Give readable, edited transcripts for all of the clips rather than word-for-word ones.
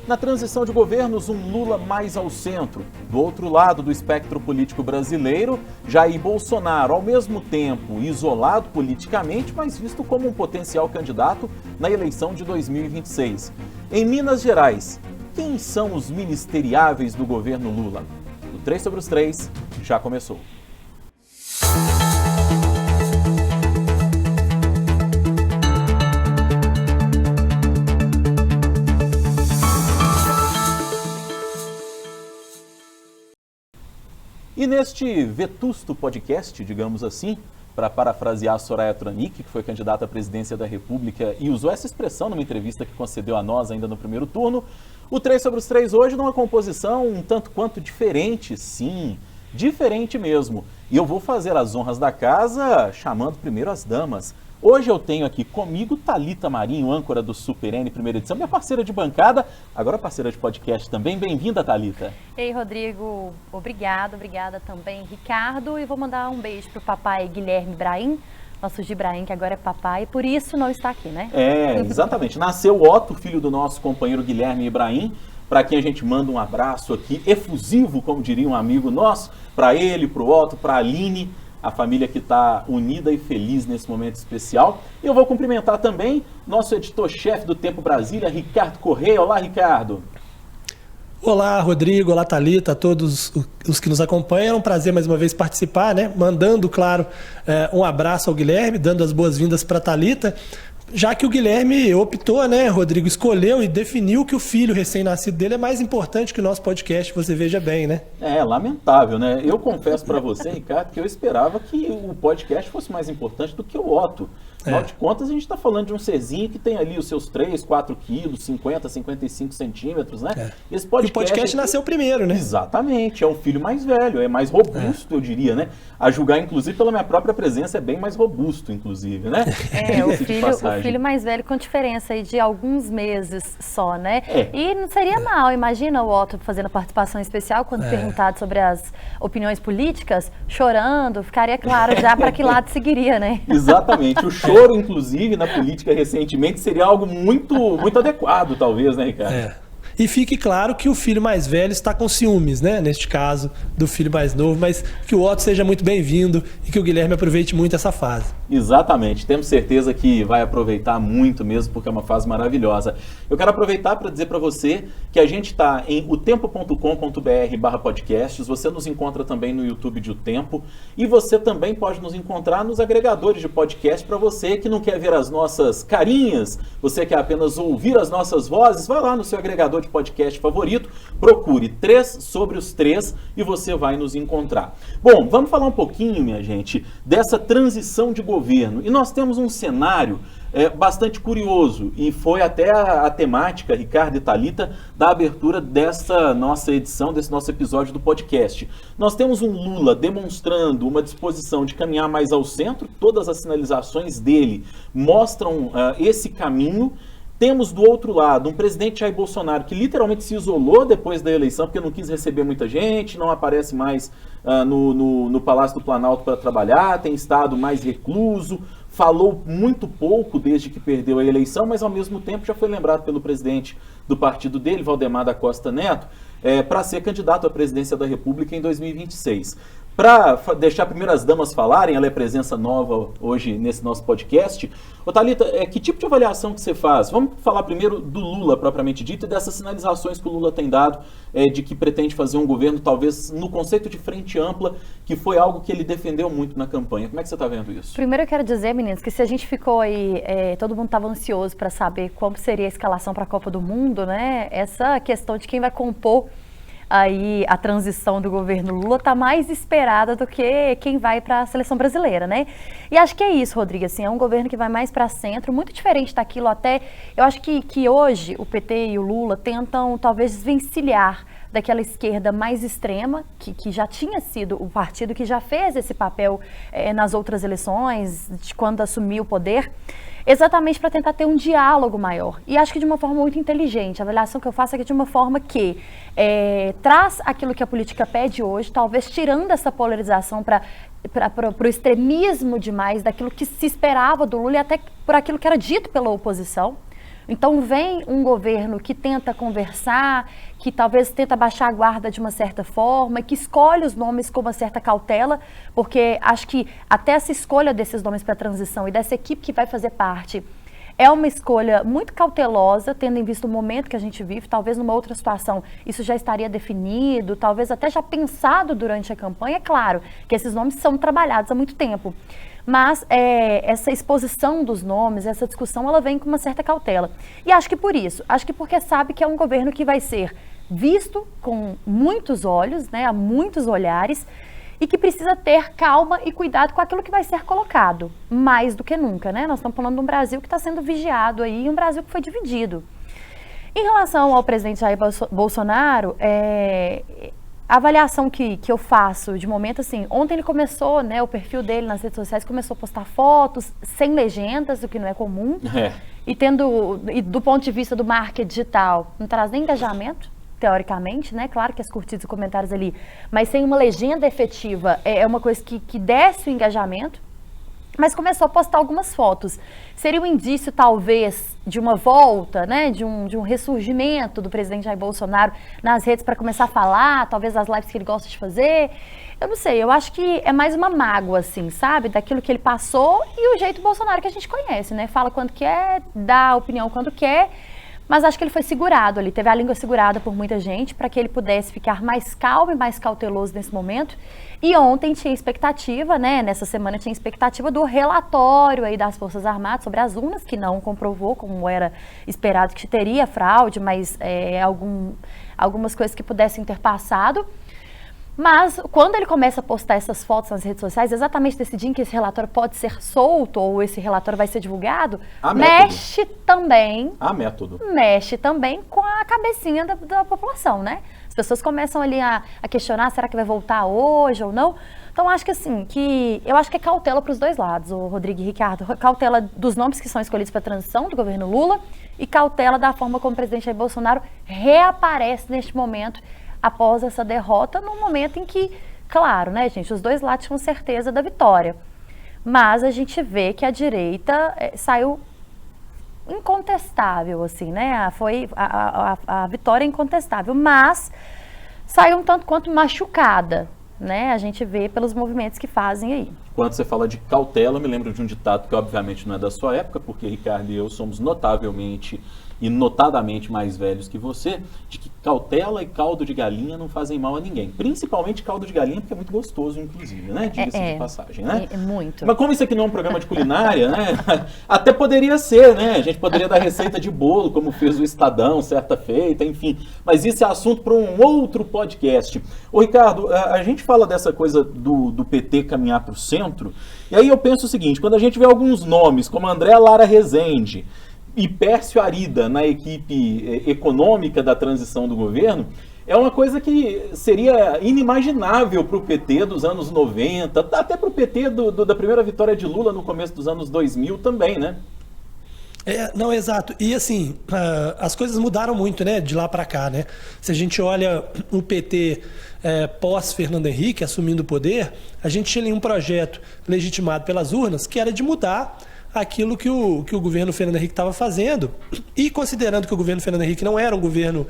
Na transição de governos, um Lula mais ao centro. Do outro lado do espectro político brasileiro, Jair Bolsonaro, ao mesmo tempo isolado politicamente, mas visto como um potencial candidato na eleição de 2026. Em Minas Gerais, quem são os ministeriáveis do governo Lula? O 3 sobre os 3 já começou. E neste vetusto podcast, digamos assim, para parafrasear Soraya Tronic, que foi candidata à presidência da República e usou essa expressão numa entrevista que concedeu a nós ainda no primeiro turno, o 3 sobre os 3 hoje numa composição um tanto quanto diferente, sim, diferente mesmo. E eu vou fazer as honras da casa chamando primeiro as damas. Hoje eu tenho aqui comigo Thalita Marinho, âncora do Super N, primeira edição, minha parceira de bancada, agora parceira de podcast também. Bem-vinda, Thalita. Ei, Rodrigo, obrigada também, Ricardo, e vou mandar um beijo pro papai Guilherme Brahim, nosso Gibraim, que agora é papai, e por isso não está aqui, né? É, exatamente. Nasceu Otto, filho do nosso companheiro Guilherme Ibrahim, para quem a gente manda um abraço aqui, efusivo, como diria um amigo nosso, para ele, pro Otto, para a Aline, a família que está unida e feliz nesse momento especial. E eu vou cumprimentar também nosso editor-chefe do Tempo Brasília, Ricardo Correia. Olá, Ricardo. Olá, Rodrigo. Olá, Thalita, a todos os que nos acompanham. É um prazer mais uma vez participar, né? Mandando, claro, um abraço ao Guilherme, dando as boas-vindas para a Thalita. Já que o Guilherme optou, né, Rodrigo, escolheu e definiu que o filho recém-nascido dele é mais importante que o nosso podcast, você veja bem, né? É, lamentável, né? Eu confesso para você, Ricardo, que eu esperava que o podcast fosse mais importante do que o Otto. Afinal de contas, a gente está falando de um serzinho que tem ali os seus 3, 4 quilos, 50, 55 centímetros, né? Esse podcast, e o podcast nasceu primeiro, né? Exatamente, é um filho mais velho, é mais robusto, eu diria, né? A julgar, inclusive, pela minha própria presença, é bem mais robusto, inclusive, né? O filho mais velho com diferença aí de alguns meses só, né? E não seria mal, imagina o Otto fazendo participação especial quando perguntado sobre as opiniões políticas, chorando, ficaria claro já para que lado seguiria, né? Exatamente, o choro, inclusive, na política recentemente seria algo muito adequado, talvez, né, Ricardo? E fique claro que o filho mais velho está com ciúmes, né? Neste caso, do filho mais novo, mas que o Otto seja muito bem-vindo e que o Guilherme aproveite muito essa fase. Exatamente, temos certeza que vai aproveitar muito mesmo, porque é uma fase maravilhosa. Eu quero aproveitar para dizer para você que a gente está em otempo.com.br/podcasts, você nos encontra também no YouTube de O Tempo, e você também pode nos encontrar nos agregadores de podcast. Para você que não quer ver as nossas carinhas, você quer apenas ouvir as nossas vozes, vai lá no seu agregador de podcast favorito, procure 3 sobre os 3 e você vai nos encontrar. Bom, vamos falar um pouquinho, minha gente, dessa transição de governo. E nós temos um cenário bastante curioso, e foi até a temática, Ricardo e Thalita, da abertura dessa nossa edição, desse nosso episódio do podcast. Nós temos um Lula demonstrando uma disposição de caminhar mais ao centro, todas as sinalizações dele mostram esse caminho. Temos do outro lado um presidente Jair Bolsonaro que literalmente se isolou depois da eleição, porque não quis receber muita gente, não aparece mais no Palácio do Planalto para trabalhar, tem estado mais recluso, falou muito pouco desde que perdeu a eleição, mas ao mesmo tempo já foi lembrado pelo presidente do partido dele, Valdemar da Costa Neto, para ser candidato à presidência da República em 2026. Para deixar primeiro as damas falarem, ela é presença nova hoje nesse nosso podcast. Ô Thalita, que tipo de avaliação que você faz? Vamos falar primeiro do Lula, propriamente dito, e dessas sinalizações que o Lula tem dado de que pretende fazer um governo, talvez, no conceito de frente ampla, que foi algo que ele defendeu muito na campanha. Como é que você está vendo isso? Primeiro eu quero dizer, meninos, que se a gente ficou aí, todo mundo estava ansioso para saber como seria a escalação para a Copa do Mundo, né? Essa questão de quem vai compor aí a transição do governo Lula está mais esperada do que quem vai para a seleção brasileira, né? E acho que é isso, Rodrigo, assim, é um governo que vai mais para centro, muito diferente daquilo até, eu acho que hoje o PT e o Lula tentam talvez desvencilhar daquela esquerda mais extrema, que já tinha sido o partido que já fez esse papel nas outras eleições, de quando assumiu o poder, exatamente para tentar ter um diálogo maior. E acho que de uma forma muito inteligente. A avaliação que eu faço é que de uma forma que traz aquilo que a política pede hoje, talvez tirando essa polarização para o extremismo demais daquilo que se esperava do Lula e até por aquilo que era dito pela oposição. Então vem um governo que tenta conversar, que talvez tenta baixar a guarda de uma certa forma, que escolhe os nomes com uma certa cautela, porque acho que até essa escolha desses nomes para a transição e dessa equipe que vai fazer parte é uma escolha muito cautelosa, tendo em vista o momento que a gente vive. Talvez numa outra situação isso já estaria definido, talvez até já pensado durante a campanha. É claro que esses nomes são trabalhados há muito tempo, mas essa exposição dos nomes, essa discussão, ela vem com uma certa cautela. E acho que por isso, acho que porque sabe que é um governo que vai ser visto com muitos olhos, né, a muitos olhares, e que precisa ter calma e cuidado com aquilo que vai ser colocado, mais do que nunca, né? Nós estamos falando de um Brasil que está sendo vigiado aí, um Brasil que foi dividido. Em relação ao presidente Jair Bolsonaro, a avaliação que eu faço de momento, assim, ontem ele começou, né, o perfil dele nas redes sociais começou a postar fotos sem legendas, o que não é comum, e do ponto de vista do marketing digital, não traz nem engajamento, teoricamente, né? Claro que as curtidas e comentários ali, mas sem uma legenda efetiva, é uma coisa que desce o engajamento, mas começou a postar algumas fotos. Seria um indício, talvez, de uma volta, né? De um ressurgimento do presidente Jair Bolsonaro nas redes para começar a falar, talvez as lives que ele gosta de fazer. Eu não sei, eu acho que é mais uma mágoa, assim, sabe? Daquilo que ele passou e o jeito Bolsonaro que a gente conhece, né? Fala quando quer, dá opinião quando quer, mas acho que ele foi segurado ali, teve a língua segurada por muita gente para que ele pudesse ficar mais calmo e mais cauteloso nesse momento. E ontem tinha expectativa, né, nessa semana tinha expectativa do relatório aí das Forças Armadas sobre as urnas, que não comprovou, como era esperado que teria fraude, mas algumas coisas que pudessem ter passado. Mas quando ele começa a postar essas fotos nas redes sociais, exatamente nesse dia em que esse relatório pode ser solto ou esse relatório vai ser divulgado, mexe também com a cabecinha da população, né? As pessoas começam ali a questionar, será que vai voltar hoje ou não? Então acho que assim, eu acho que é cautela para os dois lados, o Rodrigo e Ricardo, cautela dos nomes que são escolhidos para a transição do governo Lula e cautela da forma como o presidente Jair Bolsonaro reaparece neste momento após essa derrota, num momento em que, claro, né, gente, os dois lados tinham certeza da vitória. Mas a gente vê que a direita saiu incontestável, assim, né? Foi a vitória incontestável, mas saiu um tanto quanto machucada, né? A gente vê pelos movimentos que fazem aí. Quando você fala de cautela, eu me lembro de um ditado que obviamente não é da sua época, porque Ricardo e eu somos notavelmente e notadamente mais velhos que você, de que cautela e caldo de galinha não fazem mal a ninguém. Principalmente caldo de galinha, porque é muito gostoso, inclusive, né? Diga-se de passagem, né? É muito. Mas como isso aqui não é um programa de culinária, né? Até poderia ser, né? A gente poderia dar receita de bolo, como fez o Estadão, certa feita, enfim. Mas isso é assunto para um outro podcast. Ô, Ricardo, a gente fala dessa coisa do PT caminhar para o centro, e aí eu penso o seguinte, quando a gente vê alguns nomes, como André Lara Rezende e Pércio Arida na equipe econômica da transição do governo, é uma coisa que seria inimaginável para o PT dos anos 90, até para o PT da primeira vitória de Lula no começo dos anos 2000 também, né? Não, exato. E assim, as coisas mudaram muito, né, de lá para cá, né? Se a gente olha o PT pós-Fernando Henrique assumindo o poder, a gente tinha ali um projeto legitimado pelas urnas que era de mudar aquilo que o governo Fernando Henrique estava fazendo, e considerando que o governo Fernando Henrique não era um governo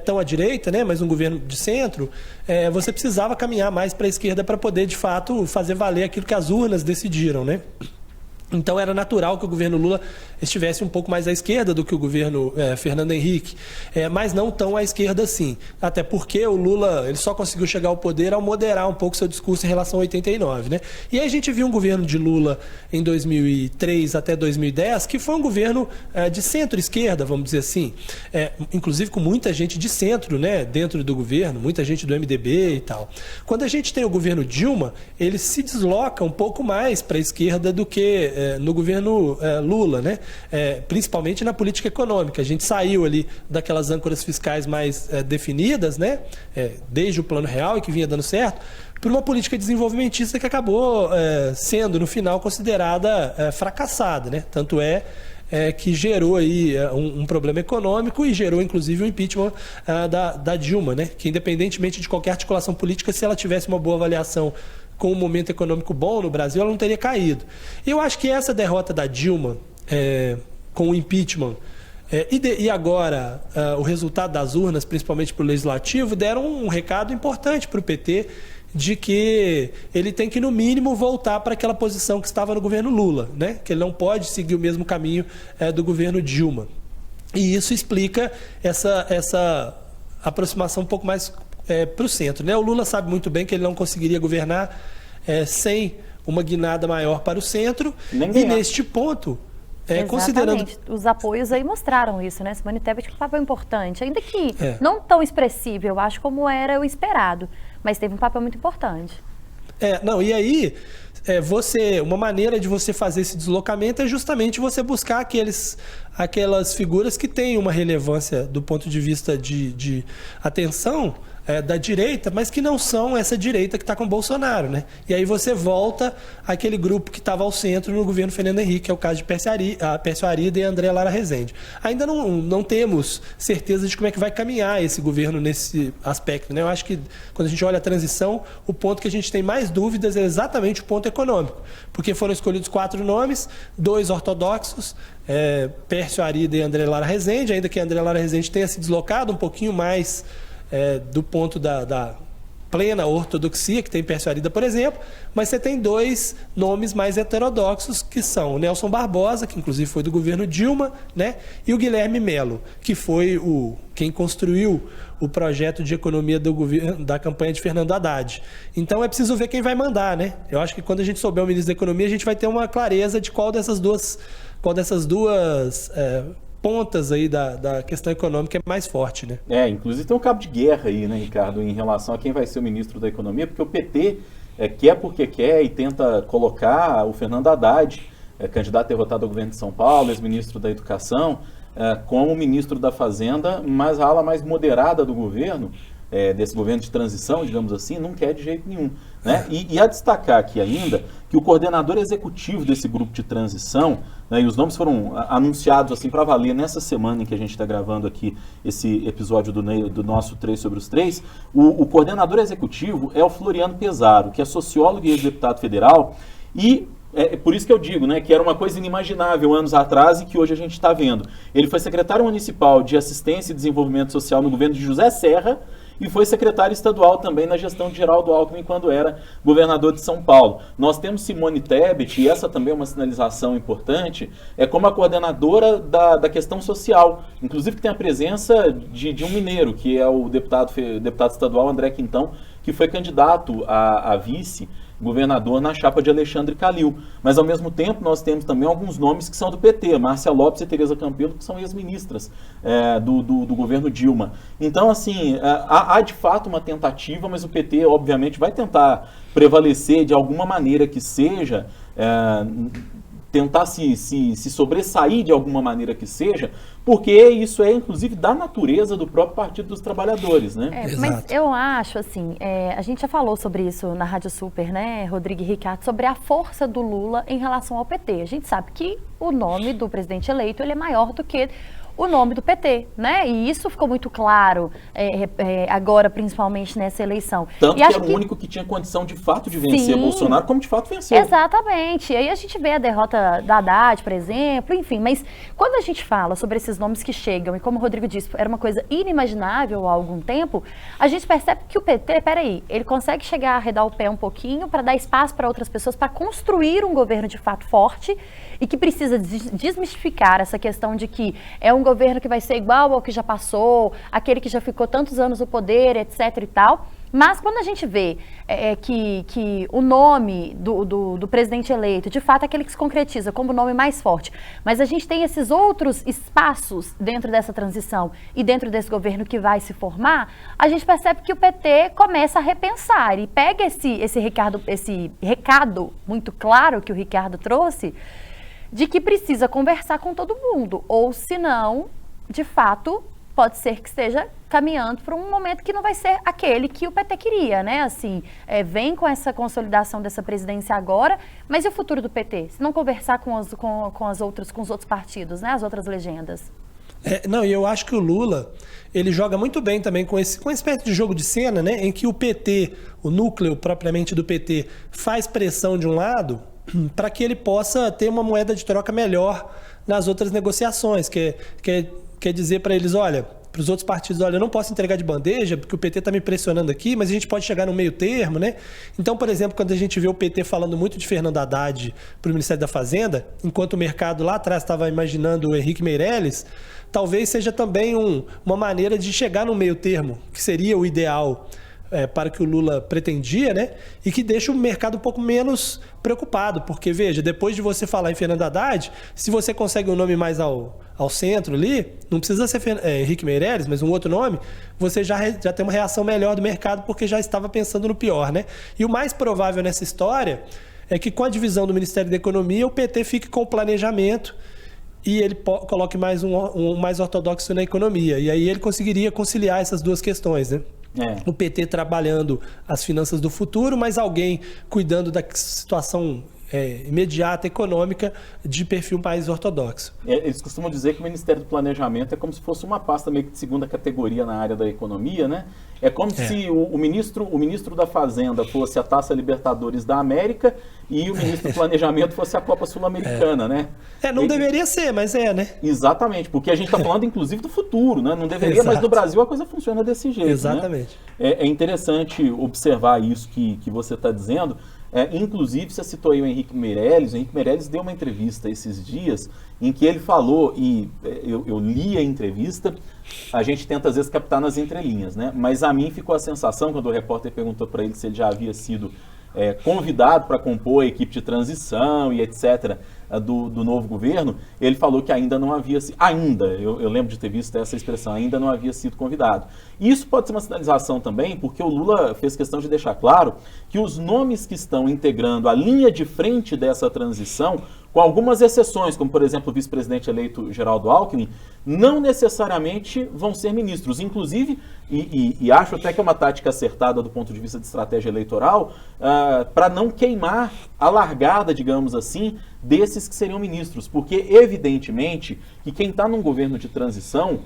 tão à direita, né, mas um governo de centro, você precisava caminhar mais para a esquerda para poder, de fato, fazer valer aquilo que as urnas decidiram, né? Então era natural que o governo Lula estivesse um pouco mais à esquerda do que o governo Fernando Henrique, mas não tão à esquerda assim. Até porque o Lula ele só conseguiu chegar ao poder ao moderar um pouco seu discurso em relação a 89. Né? E aí a gente viu um governo de Lula em 2003 até 2010, que foi um governo de centro-esquerda, vamos dizer assim, inclusive com muita gente de centro, né, dentro do governo, muita gente do MDB e tal. Quando a gente tem o governo Dilma, ele se desloca um pouco mais para a esquerda do que no governo Lula, né? Principalmente na política econômica. A gente saiu ali daquelas âncoras fiscais mais definidas, né? Desde o Plano Real e que vinha dando certo, por uma política desenvolvimentista que acabou sendo, no final, considerada fracassada, né? Tanto que gerou aí um problema econômico e gerou, inclusive, o impeachment da Dilma, né? Que, independentemente de qualquer articulação política, se ela tivesse uma boa avaliação com um momento econômico bom no Brasil, ela não teria caído. E eu acho que essa derrota da Dilma, com o impeachment, E agora, o resultado das urnas, principalmente para o Legislativo, deram um recado importante para o PT de que ele tem que, no mínimo, voltar para aquela posição que estava no governo Lula, né? Que ele não pode seguir o mesmo caminho do governo Dilma. E isso explica essa aproximação um pouco mais para o centro, né? O Lula sabe muito bem que ele não conseguiria governar sem uma guinada maior para o centro. E neste ponto... considerando os apoios aí mostraram isso, né? Simone Tebet com um papel importante, ainda que não tão expressivo, eu acho, como era o esperado, mas teve um papel muito importante. E aí, uma maneira de você fazer esse deslocamento é justamente você buscar aquelas figuras que têm uma relevância do ponto de vista de atenção da direita, mas que não são essa direita que está com o Bolsonaro, né? E aí você volta àquele grupo que estava ao centro no governo Fernando Henrique, que é o caso de Pércio Arida e André Lara Rezende. Ainda não temos certeza de como é que vai caminhar esse governo nesse aspecto, né? Eu acho que quando a gente olha a transição, o ponto que a gente tem mais dúvidas é exatamente o ponto econômico, porque foram escolhidos 4 nomes, 2 ortodoxos, Pércio Arida e André Lara Rezende, ainda que André Lara Rezende tenha se deslocado um pouquinho mais do ponto da plena ortodoxia, que tem Pércio Arida, por exemplo, mas você tem 2 nomes mais heterodoxos, que são o Nelson Barbosa, que inclusive foi do governo Dilma, né? E o Guilherme Melo, que foi quem construiu o projeto de economia do governo, da campanha de Fernando Haddad. Então é preciso ver quem vai mandar, né? Eu acho que quando a gente souber o ministro da Economia, a gente vai ter uma clareza de qual dessas duas pontas aí da questão econômica é mais forte, né? Inclusive tem um cabo de guerra aí, né, Ricardo, em relação a quem vai ser o ministro da Economia, porque o PT quer porque quer e tenta colocar o Fernando Haddad, candidato derrotado ao governo de São Paulo, ex-ministro da Educação, como ministro da Fazenda, mas a ala mais moderada do governo, desse governo de transição, digamos assim, não quer de jeito nenhum, né? E a destacar aqui ainda que o coordenador executivo desse grupo de transição, né, e os nomes foram anunciados assim para valer nessa semana em que a gente está gravando aqui esse episódio do nosso 3 sobre os 3, o coordenador executivo é o Floriano Pesaro, que é sociólogo e ex-deputado federal, e por isso que eu digo, né, que era uma coisa inimaginável anos atrás e que hoje a gente está vendo. Ele foi secretário municipal de Assistência e Desenvolvimento Social no governo de José Serra, e foi secretário estadual também na gestão de Geraldo Alckmin quando era governador de São Paulo. Nós temos Simone Tebet, e essa também é uma sinalização importante, como a coordenadora da questão social, inclusive que tem a presença de um mineiro, que é o deputado estadual André Quintão, que foi candidato a vice-governador na chapa de Alexandre Calil. Mas, ao mesmo tempo, nós temos também alguns nomes que são do PT, Márcia Lopes e Tereza Campelo, que são ex-ministras do governo Dilma. Então, assim, há de fato uma tentativa, mas o PT, obviamente, vai tentar prevalecer de alguma maneira que seja, tentar se sobressair de alguma maneira que seja, porque isso é, inclusive, da natureza do próprio Partido dos Trabalhadores, né? Mas eu acho, assim, a gente já falou sobre isso na Rádio Super, né, Rodrigo e Ricardo, sobre a força do Lula em relação ao PT. A gente sabe que o nome do presidente eleito ele é maior do que o nome do PT, né? E isso ficou muito claro agora, principalmente nessa eleição. Tanto que era o único que tinha condição de fato de vencer Bolsonaro, como de fato venceu. Exatamente. E aí a gente vê a derrota da Haddad, por exemplo, enfim. Mas quando a gente fala sobre esses nomes que chegam, e como o Rodrigo disse, era uma coisa inimaginável há algum tempo, a gente percebe que o PT, ele consegue chegar a arredar o pé um pouquinho para dar espaço para outras pessoas, para construir um governo de fato forte e que precisa desmistificar essa questão de que é um governo que vai ser igual ao que já passou, aquele que já ficou tantos anos no poder, etc e tal. Mas quando a gente vê que o nome do presidente eleito, de fato, é aquele que se concretiza como o nome mais forte, mas a gente tem esses outros espaços dentro dessa transição e dentro desse governo que vai se formar, a gente percebe que o PT começa a repensar e pega esse recado muito claro que o Ricardo trouxe, de que precisa conversar com todo mundo, ou senão, de fato, pode ser que esteja caminhando para um momento que não vai ser aquele que o PT queria, né? Assim, vem com essa consolidação dessa presidência agora, mas e o futuro do PT? Se não conversar com os outros partidos, né? As outras legendas. E eu acho que o Lula, ele joga muito bem também com uma espécie de jogo de cena, né? Em que o PT, o núcleo propriamente do PT, faz pressão de um lado para que ele possa ter uma moeda de troca melhor nas outras negociações. Quer dizer para eles, olha, para os outros partidos, olha, eu não posso entregar de bandeja, porque o PT está me pressionando aqui, mas a gente pode chegar no meio termo, né? Então, por exemplo, quando a gente vê o PT falando muito de Fernando Haddad para o Ministério da Fazenda, enquanto o mercado lá atrás estava imaginando o Henrique Meirelles, talvez seja também uma maneira de chegar no meio termo, que seria o ideal para o que o Lula pretendia, né? E que deixa o mercado um pouco menos preocupado, porque, veja, depois de você falar em Fernando Haddad, se você consegue um nome mais ao centro ali, não precisa ser Henrique Meirelles, mas um outro nome, você já tem uma reação melhor do mercado, porque já estava pensando no pior, né? E o mais provável nessa história é que, com a divisão do Ministério da Economia, o PT fique com o planejamento e ele coloque mais um mais ortodoxo na economia. E aí ele conseguiria conciliar essas duas questões, né? O PT trabalhando as finanças do futuro, mas alguém cuidando da situação imediata, econômica, de perfil mais ortodoxo. Eles costumam dizer que o Ministério do Planejamento é como se fosse uma pasta meio que de segunda categoria na área da economia, né? É como se o ministro da Fazenda fosse a Taça Libertadores da América e o ministro do Planejamento fosse a Copa Sul-Americana, né? Não deveria ser, mas né? Exatamente, porque a gente está falando inclusive do futuro, né? Não deveria, mas no Brasil a coisa funciona desse jeito. Exatamente. Né? É interessante observar isso que você está dizendo. Inclusive, você citou aí o Henrique Meirelles. O Henrique Meirelles deu uma entrevista esses dias em que ele falou, e eu li a entrevista, a gente tenta às vezes captar nas entrelinhas, né? Mas a mim ficou a sensação, quando o repórter perguntou para ele se ele já havia sido convidado para compor a equipe de transição e etc. Do novo governo, ele falou que ainda não havia sido, eu lembro de ter visto essa expressão, ainda não havia sido convidado. Isso pode ser uma sinalização também, porque o Lula fez questão de deixar claro que os nomes que estão integrando a linha de frente dessa transição, com algumas exceções, como por exemplo o vice-presidente eleito Geraldo Alckmin, não necessariamente vão ser ministros. Inclusive, e acho até que é uma tática acertada do ponto de vista de estratégia eleitoral, para não queimar a largada, digamos assim, desses que seriam ministros. Porque, evidentemente, que quem está num governo de transição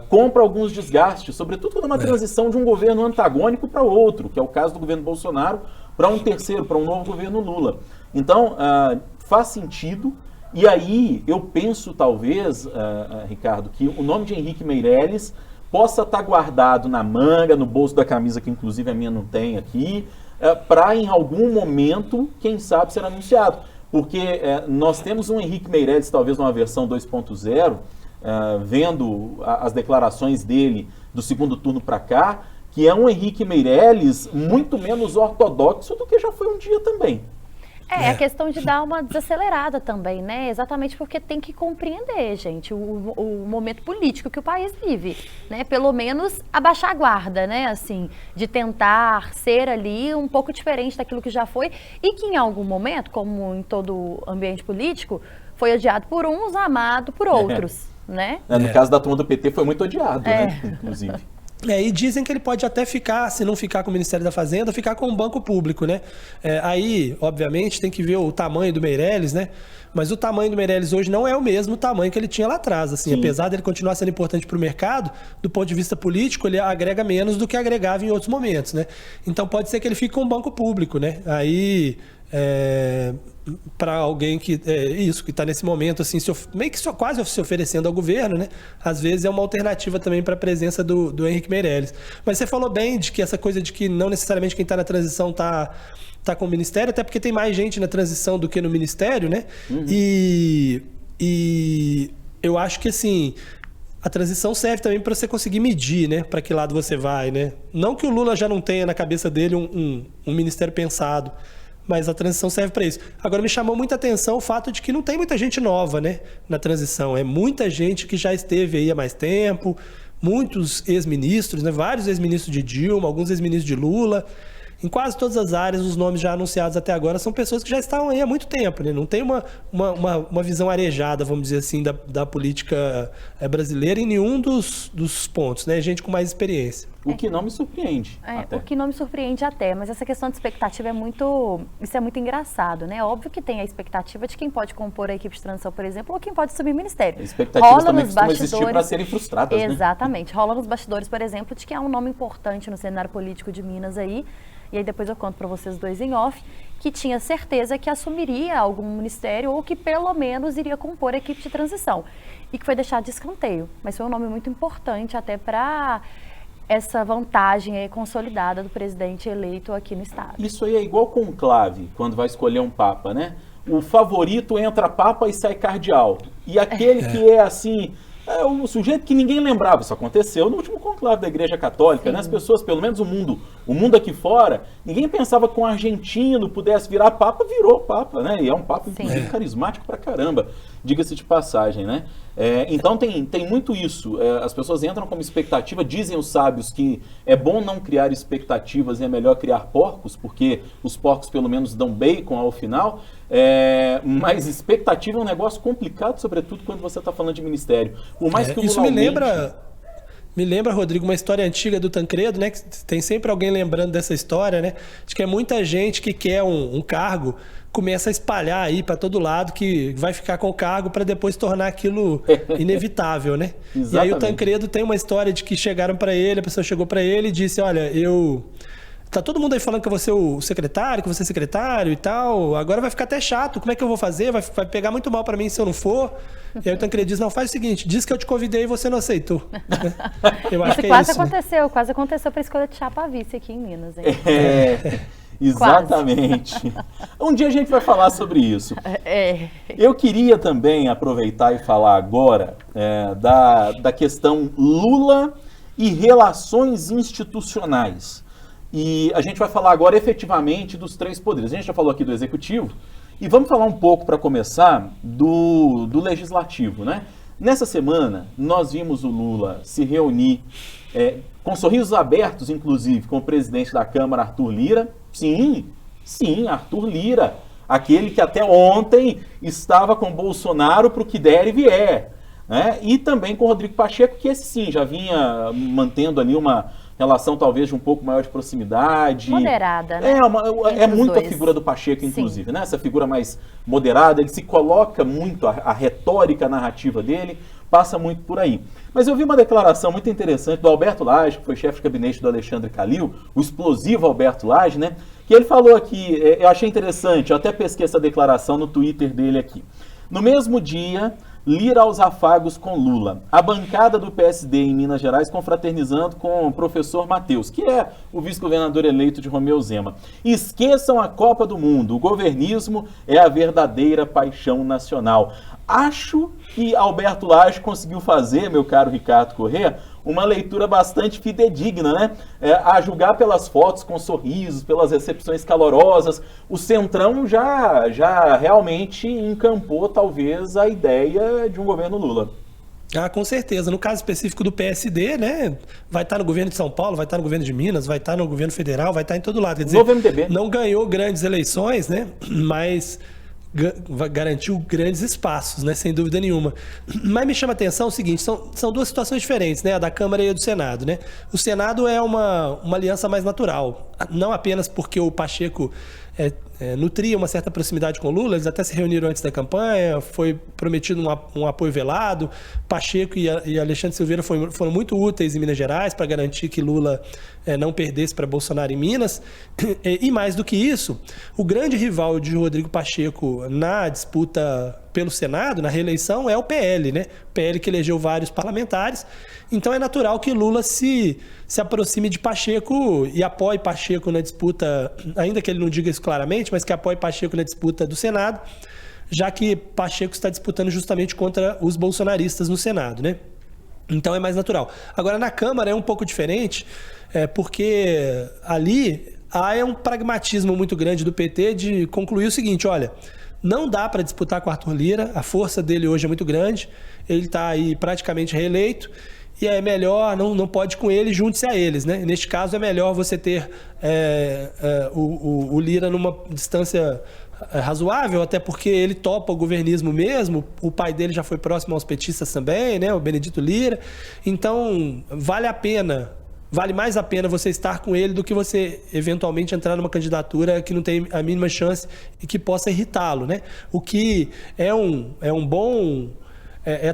compra alguns desgastes, sobretudo quando é uma transição de um governo antagônico para outro, que é o caso do governo Bolsonaro, para um terceiro, para um novo governo Lula. Então, faz sentido, e aí eu penso talvez, Ricardo, que o nome de Henrique Meirelles possa estar guardado na manga, no bolso da camisa, que inclusive a minha não tem aqui, para em algum momento, quem sabe, ser anunciado. Porque nós temos um Henrique Meirelles, talvez numa versão 2.0, vendo as declarações dele do segundo turno para cá, que é um Henrique Meirelles muito menos ortodoxo do que já foi um dia também. A questão de dar uma desacelerada também, né? Exatamente porque tem que compreender, gente, o momento político que o país vive, né? Pelo menos abaixar a guarda, né? Assim, de tentar ser ali um pouco diferente daquilo que já foi e que em algum momento, como em todo ambiente político, foi odiado por uns, amado por outros, né? No caso da turma do PT foi muito odiado, né? Inclusive. E dizem que ele pode até ficar, se não ficar com o Ministério da Fazenda, ficar com o banco público, né? Aí, obviamente, tem que ver o tamanho do Meirelles, né? Mas o tamanho do Meirelles hoje não é o mesmo tamanho que ele tinha lá atrás, assim. Apesar dele continuar sendo importante para o mercado, do ponto de vista político, ele agrega menos do que agregava em outros momentos, né? Então pode ser que ele fique com o banco público, né? Aí, para alguém que está nesse momento assim, meio que quase se oferecendo ao governo, né? Às vezes é uma alternativa também para a presença do Henrique Meirelles. Mas você falou bem de que essa coisa de que não necessariamente quem está na transição está com o ministério, até porque tem mais gente na transição do que no ministério, né? Uhum. E eu acho que assim, a transição serve também para você conseguir medir, né? Para que lado você vai, né? Não que o Lula já não tenha na cabeça dele um ministério pensado, mas a transição serve para isso. Agora, me chamou muita atenção o fato de que não tem muita gente nova, né, na transição. É muita gente que já esteve aí há mais tempo, muitos ex-ministros, né, vários ex-ministros de Dilma, alguns ex-ministros de Lula. Em quase todas as áreas, os nomes já anunciados até agora são pessoas que já estavam aí há muito tempo, né? Não tem uma visão arejada, vamos dizer assim, da política brasileira em nenhum dos pontos, né? Gente com mais experiência. O que não me surpreende. O que não me surpreende até, mas essa questão de expectativa isso é muito engraçado, né? Óbvio que tem a expectativa de quem pode compor a equipe de transição, por exemplo, ou quem pode subir o ministério. Expectativas também costumam existir para serem frustradas, Exatamente. Rola nos bastidores, por exemplo, de que há um nome importante no cenário político de Minas aí, e aí depois eu conto para vocês dois em off, que tinha certeza que assumiria algum ministério ou que pelo menos iria compor a equipe de transição e que foi deixado de escanteio. Mas foi um nome muito importante até para essa vantagem aí consolidada do presidente eleito aqui no estado. Isso aí é igual conclave, quando vai escolher um papa, né? O favorito entra papa e sai cardeal. E aquele que é assim, o sujeito que ninguém lembrava. Isso aconteceu no último conclave da Igreja Católica, né? As pessoas, pelo menos o mundo aqui fora, ninguém pensava que um argentino pudesse virar papa, virou papa, né? E é um papa inclusive carismático pra caramba, diga-se de passagem, né? Então tem muito isso. As pessoas entram como expectativa, dizem os sábios que é bom não criar expectativas e é melhor criar porcos, porque os porcos pelo menos dão bacon ao final. Mas expectativa é um negócio complicado, sobretudo quando você está falando de ministério. Por mais que o isso me lembra, Rodrigo, uma história antiga do Tancredo, né? Que tem sempre alguém lembrando dessa história, né? Acho que é muita gente que quer um cargo, começa a espalhar aí para todo lado que vai ficar com o cargo para depois tornar aquilo inevitável, né? E aí o Tancredo tem uma história de que chegaram para ele, a pessoa chegou para ele e disse, olha, tá todo mundo aí falando que eu vou ser o secretário, que eu vou ser secretário e tal, agora vai ficar até chato, como é que eu vou fazer? Vai pegar muito mal para mim se eu não for. E aí o Tancredo diz, não, faz o seguinte, diz que eu te convidei e você não aceitou. Eu acho que quase aconteceu, quase aconteceu para a escolha de chapa vice aqui em Minas. Hein? Exatamente. Um dia a gente vai falar sobre isso. Eu queria também aproveitar e falar agora da questão Lula e relações institucionais. E a gente vai falar agora efetivamente dos três poderes. A gente já falou aqui do Executivo e vamos falar um pouco, para começar, do Legislativo, né? Nessa semana, nós vimos o Lula se reunir com sorrisos abertos, inclusive, com o presidente da Câmara, Arthur Lira. Sim, Arthur Lira. Aquele que até ontem estava com Bolsonaro para o que der e vier. Né? E também com o Rodrigo Pacheco, que esse sim, já vinha mantendo ali uma relação talvez de um pouco maior de proximidade. Moderada, né? É muito a figura do Pacheco, inclusive, né? Essa figura mais moderada, ele se coloca muito, a retórica narrativa dele passa muito por aí. Mas eu vi uma declaração muito interessante do Alberto Lage, que foi chefe de gabinete do Alexandre Calil, o explosivo Alberto Lage, né? Que ele falou aqui, eu achei interessante, eu até pesquei essa declaração no Twitter dele aqui. No mesmo dia, Lira aos afagos com Lula. A bancada do PSD em Minas Gerais confraternizando com o professor Matheus, que é o vice-governador eleito de Romeu Zema. Esqueçam a Copa do Mundo. O governismo é a verdadeira paixão nacional. Acho que Alberto Lage conseguiu fazer, meu caro Ricardo Corrêa, uma leitura bastante fidedigna, né? A julgar pelas fotos com sorrisos, pelas recepções calorosas, o Centrão já realmente encampou, talvez, a ideia de um governo Lula. Com certeza. No caso específico do PSD, né? Vai estar no governo de São Paulo, vai estar no governo de Minas, vai estar no governo federal, vai estar em todo lado. Quer dizer, novo MDB. Não ganhou grandes eleições, né? Mas garantiu grandes espaços, né? Sem dúvida nenhuma. Mas me chama a atenção o seguinte, são duas situações diferentes, né? A da Câmara e a do Senado, né? O Senado é uma aliança mais natural, não apenas porque o Pacheco nutria uma certa proximidade com o Lula, eles até se reuniram antes da campanha, foi prometido um apoio velado, Pacheco e Alexandre Silveira foram muito úteis em Minas Gerais para garantir que Lula não perdesse para Bolsonaro em Minas, e mais do que isso, o grande rival de Rodrigo Pacheco na disputa pelo Senado, na reeleição, é o PL, né? O PL que elegeu vários parlamentares, então é natural que Lula se aproxime de Pacheco e apoie Pacheco na disputa, ainda que ele não diga isso claramente, mas que apoie Pacheco na disputa do Senado, já que Pacheco está disputando justamente contra os bolsonaristas no Senado, né? Então é mais natural. Agora, na Câmara é um pouco diferente, porque ali há um pragmatismo muito grande do PT de concluir o seguinte, olha, não dá para disputar com o Arthur Lira, a força dele hoje é muito grande, ele está aí praticamente reeleito, e é melhor, não pode com ele, junte-se a eles, né? Neste caso é melhor você ter o Lira numa distância razoável, até porque ele topa o governismo mesmo, o pai dele já foi próximo aos petistas também, né? O Benedito Lira, então vale mais a pena você estar com ele do que você eventualmente entrar numa candidatura que não tem a mínima chance e que possa irritá-lo, né? O que é um bom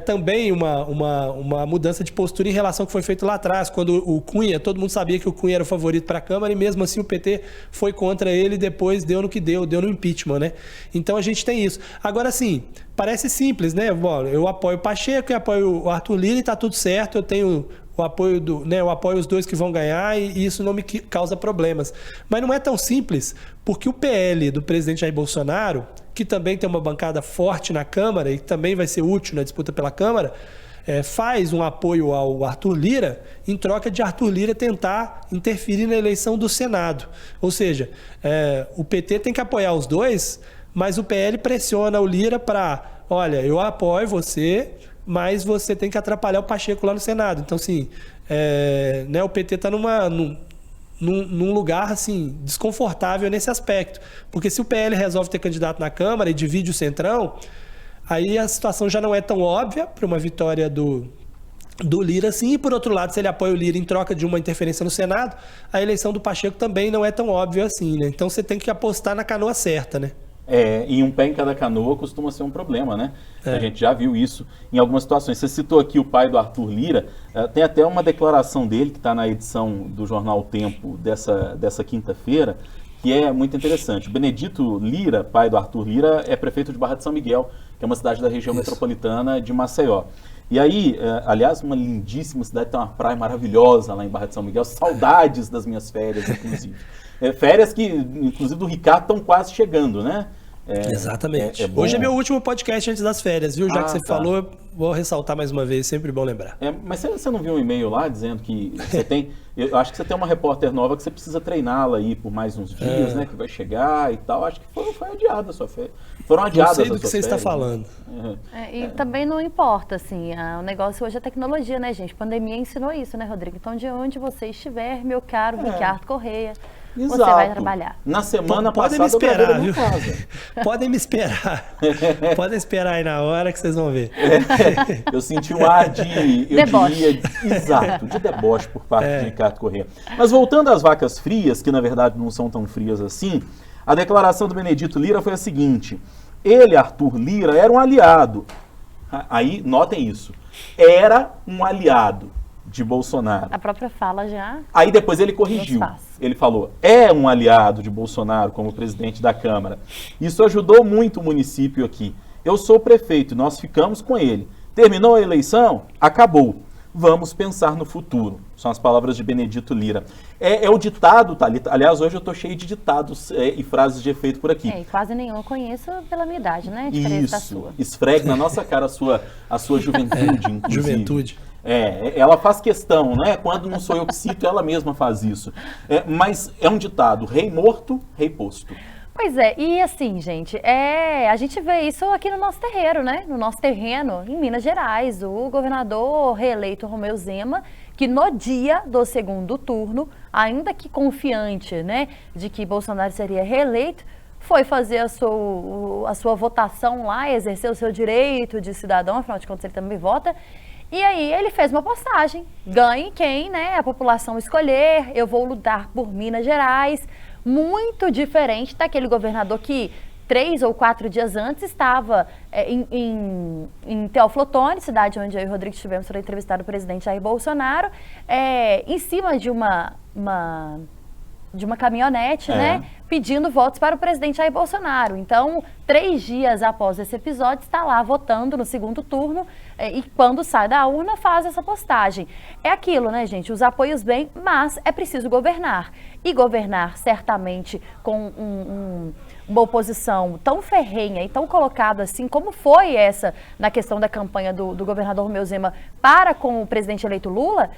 também uma mudança de postura em relação ao que foi feito lá atrás, quando o Cunha, todo mundo sabia que o Cunha era o favorito para a Câmara e mesmo assim o PT foi contra ele e depois deu no que deu no impeachment, né? Então a gente tem isso. Agora, assim, parece simples, né? Bom, eu apoio o Pacheco e apoio o Arthur Lira e está tudo certo, eu tenho o apoio eu apoio os dois que vão ganhar e isso não me causa problemas. Mas não é tão simples, porque o PL do presidente Jair Bolsonaro, que também tem uma bancada forte na Câmara e que também vai ser útil na disputa pela Câmara, faz um apoio ao Arthur Lira em troca de Arthur Lira tentar interferir na eleição do Senado. Ou seja, o PT tem que apoiar os dois, mas o PL pressiona o Lira para, olha, eu apoio você, mas você tem que atrapalhar o Pacheco lá no Senado. Então, assim, o PT está num lugar assim, desconfortável nesse aspecto. Porque se o PL resolve ter candidato na Câmara e divide o Centrão, aí a situação já não é tão óbvia para uma vitória do Lira, assim. E, por outro lado, se ele apoia o Lira em troca de uma interferência no Senado, a eleição do Pacheco também não é tão óbvia assim, né? Então, você tem que apostar na canoa certa, né? E um pé em cada canoa costuma ser um problema, né? A gente já viu isso em algumas situações. Você citou aqui o pai do Arthur Lira, tem até uma declaração dele que está na edição do jornal O Tempo dessa quinta-feira, que é muito interessante. O Benedito Lira, pai do Arthur Lira, é prefeito de Barra de São Miguel, que é uma cidade da região metropolitana de Maceió. E aí, aliás, uma lindíssima cidade, tem uma praia maravilhosa lá em Barra de São Miguel, saudades das minhas férias, inclusive. Férias que, inclusive, do Ricardo estão quase chegando, né? Exatamente. Hoje é meu último podcast antes das férias, viu? Já que você falou, vou ressaltar mais uma vez, sempre bom lembrar. Mas você não viu um e-mail lá dizendo que você tem... Eu acho que você tem uma repórter nova que você precisa treiná-la aí por mais uns dias, né? Que vai chegar e tal. Acho que foi adiada a sua férias. Foram adiadas as suas férias. Não sei do que você está falando. E também não importa, assim, o negócio hoje é tecnologia, né, gente? A pandemia ensinou isso, né, Rodrigo? Então, de onde você estiver, meu caro Ricardo Correia, Exato. Você vai trabalhar. Na semana Podem passada me esperar, eu viu? casa. Podem me esperar. Podem esperar aí na hora que vocês vão ver. Eu senti um ar de deboche. Exato, de deboche por parte de Ricardo Corrêa. Mas voltando às vacas frias, que na verdade não são tão frias assim, a declaração do Benedito Lira foi a seguinte: ele, Arthur Lira, era um aliado. Aí, notem isso. Era um aliado de Bolsonaro. A própria fala já... Aí depois ele corrigiu. Ele falou, é um aliado de Bolsonaro como presidente da Câmara. Isso ajudou muito o município aqui. Eu sou o prefeito, nós ficamos com ele. Terminou a eleição? Acabou. Vamos pensar no futuro. São as palavras de Benedito Lira. É o ditado, Thalita. Aliás, hoje eu estou cheio de ditados e frases de efeito por aqui. E quase nenhum eu conheço pela minha idade, né? Diferente da sua. Esfregue na nossa cara a sua juventude, inclusive. Juventude. Ela faz questão, né? Quando não sou eu que cito, ela mesma faz isso. Mas é um ditado, rei morto, rei posto. Pois é, e assim, gente, a gente vê isso aqui no nosso terreiro, né? No nosso terreno, em Minas Gerais, o governador reeleito Romeu Zema, que no dia do segundo turno, ainda que confiante, né, de que Bolsonaro seria reeleito, foi fazer a sua votação lá, exercer o seu direito de cidadão, afinal de contas ele também vota. E aí ele fez uma postagem, ganhe quem, né, a população escolher, eu vou lutar por Minas Gerais, muito diferente daquele governador que 3 ou 4 dias antes estava em Teófilo Otoni, cidade onde eu e o Rodrigo estivemos para entrevistar o presidente Jair Bolsonaro, em cima de uma caminhonete, né, pedindo votos para o presidente Jair Bolsonaro. Então, 3 dias após esse episódio, está lá votando no segundo turno e quando sai da urna faz essa postagem. É aquilo, né, gente? Os apoios vêm, mas é preciso governar. E governar, certamente, com uma oposição tão ferrenha e tão colocada assim, como foi essa na questão da campanha do governador Romeu Zema para com o presidente eleito Lula,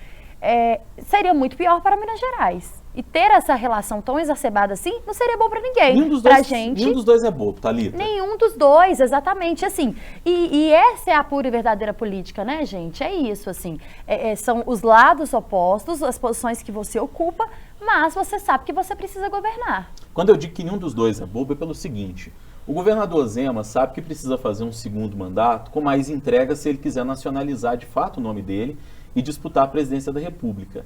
seria muito pior para Minas Gerais. E ter essa relação tão exacerbada assim não seria bom para ninguém. Nenhum dos dois é bobo, Thalita. Nenhum dos dois, exatamente, assim. E essa é a pura e verdadeira política, né, gente? É isso, assim. São os lados opostos, as posições que você ocupa, mas você sabe que você precisa governar. Quando eu digo que nenhum dos dois é bobo, é pelo seguinte: o governador Zema sabe que precisa fazer um segundo mandato com mais entrega se ele quiser nacionalizar de fato o nome dele e disputar a presidência da República.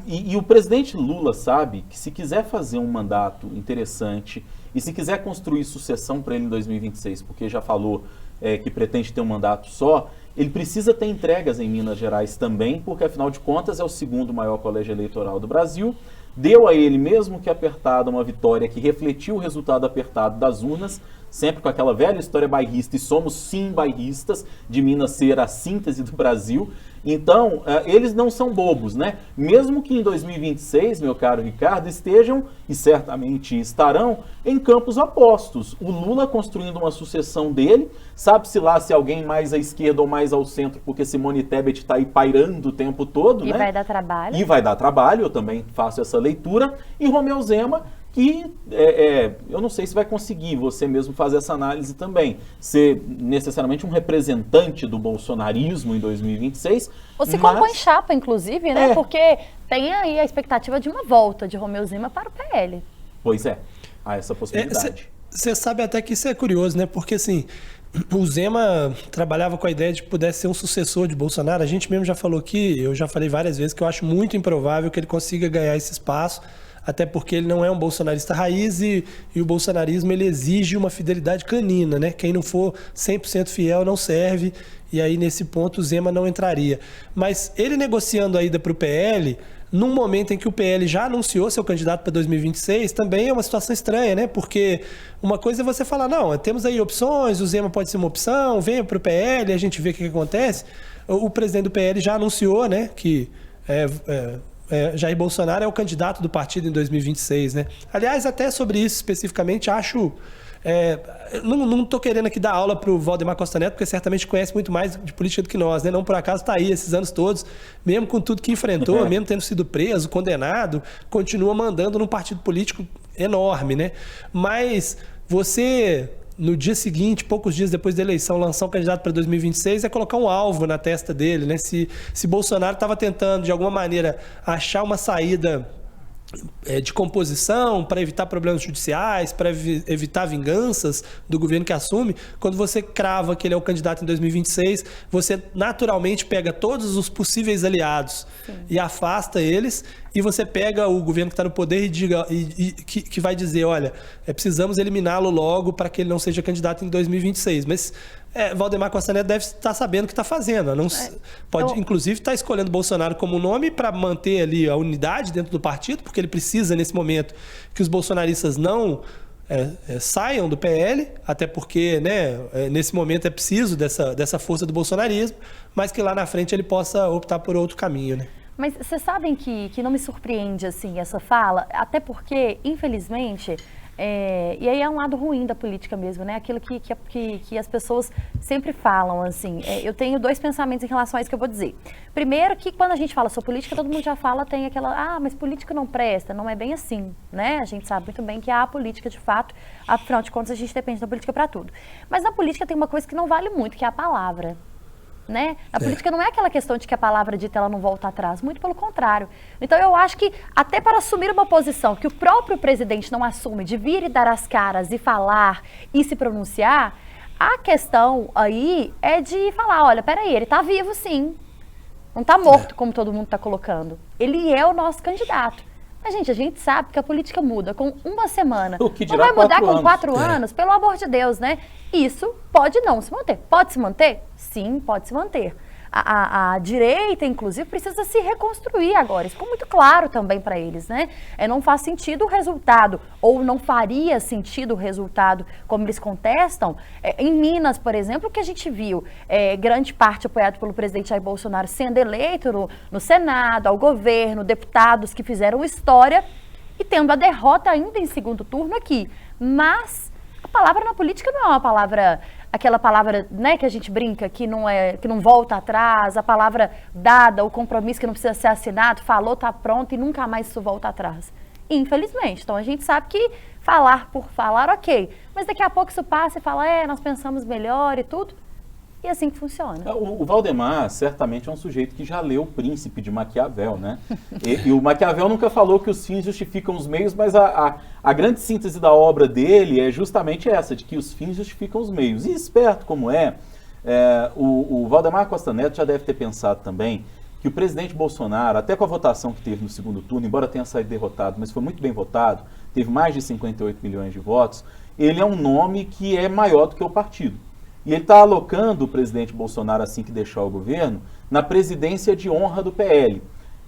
E o presidente Lula sabe que se quiser fazer um mandato interessante e se quiser construir sucessão para ele em 2026, porque já falou que pretende ter um mandato só, ele precisa ter entregas em Minas Gerais também, porque afinal de contas é o segundo maior colégio eleitoral do Brasil. Deu a ele, mesmo que apertada, uma vitória que refletiu o resultado apertado das urnas, sempre com aquela velha história bairrista, e somos sim bairristas, de Minas ser a síntese do Brasil. Então, eles não são bobos, né? Mesmo que em 2026, meu caro Ricardo, estejam, e certamente estarão, em campos opostos. O Lula construindo uma sucessão dele, sabe-se lá se alguém mais à esquerda ou mais ao centro, porque Simone Tebet está aí pairando o tempo todo, né? E vai dar trabalho. E vai dar trabalho, eu também faço essa leitura. E Romeu Zema, que eu não sei se vai conseguir você mesmo fazer essa análise também, ser necessariamente um representante do bolsonarismo em 2026. Ou se compõe chapa, inclusive, né? Porque tem aí a expectativa de uma volta de Romeu Zema para o PL. Pois é, há essa possibilidade. Você sabe até que isso é curioso, né? Porque assim, o Zema trabalhava com a ideia de que pudesse ser um sucessor de Bolsonaro. A gente mesmo já falou aqui, eu já falei várias vezes, que eu acho muito improvável que ele consiga ganhar esse espaço, até porque ele não é um bolsonarista raiz e o bolsonarismo ele exige uma fidelidade canina, né? Quem não for 100% fiel não serve, e aí nesse ponto o Zema não entraria. Mas ele negociando a ida para o PL, num momento em que o PL já anunciou seu candidato para 2026, também é uma situação estranha, né? Porque uma coisa é você falar, não, temos aí opções, o Zema pode ser uma opção, venha para o PL, a gente vê o que acontece. O presidente do PL já anunciou, né, que Jair Bolsonaro é o candidato do partido em 2026, né? Aliás, até sobre isso especificamente, acho... não estou querendo aqui dar aula para o Valdemar Costa Neto, porque certamente conhece muito mais de política do que nós, né? Não por acaso está aí esses anos todos, mesmo com tudo que enfrentou, mesmo tendo sido preso, condenado, continua mandando num partido político enorme, né? Mas você... no dia seguinte, poucos dias depois da eleição, lançar um candidato para 2026 é colocar um alvo na testa dele, né? Se Bolsonaro estava tentando, de alguma maneira, achar uma saída de composição para evitar problemas judiciais, para evitar vinganças do governo que assume, quando você crava que ele é o candidato em 2026, você naturalmente pega todos os possíveis aliados e afasta eles, e você pega o governo que está no poder e diga que vai dizer, olha, precisamos eliminá-lo logo para que ele não seja candidato em 2026. Mas Valdemar Costa Neto deve estar sabendo o que está fazendo. Pode, inclusive, estar escolhendo Bolsonaro como nome para manter ali a unidade dentro do partido, porque ele precisa, nesse momento, que os bolsonaristas não saiam do PL, até porque, né, nesse momento é preciso dessa força do bolsonarismo, mas que lá na frente ele possa optar por outro caminho, né? Mas vocês sabem que não me surpreende assim essa fala, até porque, infelizmente, e aí é um lado ruim da política mesmo, né? Aquilo que as pessoas sempre falam, assim. Eu tenho dois pensamentos em relação a isso que eu vou dizer. Primeiro, que quando a gente fala sobre política, todo mundo já fala, tem aquela, mas política não presta. Não é bem assim, né? A gente sabe muito bem que há política de fato, afinal de contas a gente depende da política para tudo. Mas na política tem uma coisa que não vale muito, que é a palavra. Né? A política não é aquela questão de que a palavra dita ela não volta atrás, muito pelo contrário. Então eu acho que até para assumir uma posição que o próprio presidente não assume, de vir e dar as caras e falar e se pronunciar, a questão aí é de falar, olha, peraí, ele está vivo sim, não está morto como todo mundo está colocando, ele é o nosso candidato. Mas, gente, a gente sabe que a política muda com uma semana. O que não dirá vai mudar 4 com anos. 4 anos, pelo amor de Deus, né? Isso pode não se manter. Pode se manter? Sim, pode se manter. A direita, inclusive, precisa se reconstruir agora. Isso ficou muito claro também para eles, né? Não faz sentido o resultado, ou não faria sentido o resultado, como eles contestam. Em Minas, por exemplo, o que a gente viu, grande parte apoiado pelo presidente Jair Bolsonaro sendo eleito no Senado, ao governo, deputados que fizeram história e tendo a derrota ainda em segundo turno aqui. Mas a palavra na política não é uma palavra... aquela palavra, né, que a gente brinca, que não volta atrás, a palavra dada, o compromisso que não precisa ser assinado, falou, tá pronto e nunca mais isso volta atrás. Infelizmente. Então a gente sabe que falar por falar, ok. Mas daqui a pouco isso passa e fala, nós pensamos melhor e tudo. E é assim que funciona. O Valdemar certamente é um sujeito que já leu O Príncipe de Maquiavel, né? E o Maquiavel nunca falou que os fins justificam os meios, mas a grande síntese da obra dele é justamente essa, de que os fins justificam os meios. E esperto como o Valdemar Costa Neto já deve ter pensado também que o presidente Bolsonaro, até com a votação que teve no segundo turno, embora tenha saído derrotado, mas foi muito bem votado, teve mais de 58 milhões de votos, ele é um nome que é maior do que o partido. E ele está alocando o presidente Bolsonaro, assim que deixar o governo, na presidência de honra do PL.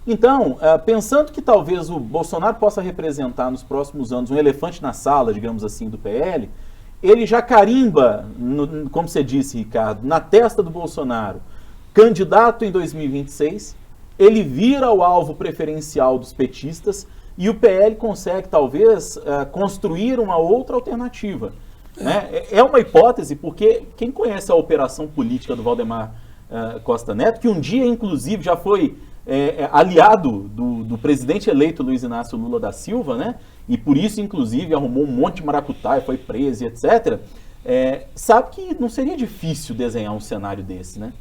Então, pensando que talvez o Bolsonaro possa representar nos próximos anos um elefante na sala, digamos assim, do PL, ele já carimba, como você disse, Ricardo, na testa do Bolsonaro, candidato em 2026, ele vira o alvo preferencial dos petistas e o PL consegue, talvez, construir uma outra alternativa. Né? É uma hipótese, porque quem conhece a operação política do Valdemar Costa Neto, que um dia, inclusive, já foi aliado do presidente eleito Luiz Inácio Lula da Silva, né? E por isso, inclusive, arrumou um monte de maracutaia, foi preso e etc., sabe que não seria difícil desenhar um cenário desse, né?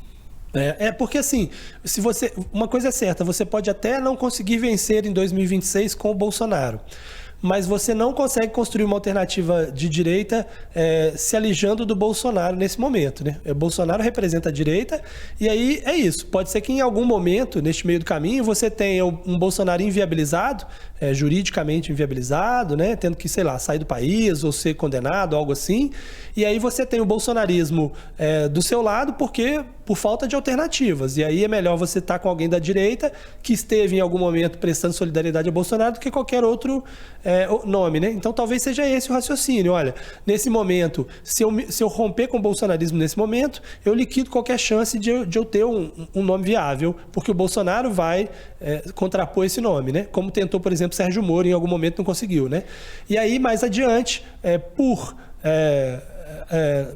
Porque assim, uma coisa é certa, você pode até não conseguir vencer em 2026 com o Bolsonaro, mas você não consegue construir uma alternativa de direita se alijando do Bolsonaro nesse momento, né? O Bolsonaro representa a direita e aí é isso. Pode ser que em algum momento, neste meio do caminho, você tenha um Bolsonaro inviabilizado, juridicamente inviabilizado, né? Tendo que, sei lá, sair do país ou ser condenado, algo assim. E aí você tem o bolsonarismo do seu lado por falta de alternativas. E aí é melhor você estar com alguém da direita que esteve em algum momento prestando solidariedade ao Bolsonaro do que qualquer outro nome, né? Então talvez seja esse o raciocínio. Olha, nesse momento, se eu romper com o bolsonarismo nesse momento, eu liquido qualquer chance de eu ter um nome viável, porque o Bolsonaro vai contrapor esse nome, né? Como tentou, por exemplo, Sérgio Moro, em algum momento não conseguiu, né? E aí, mais adiante, por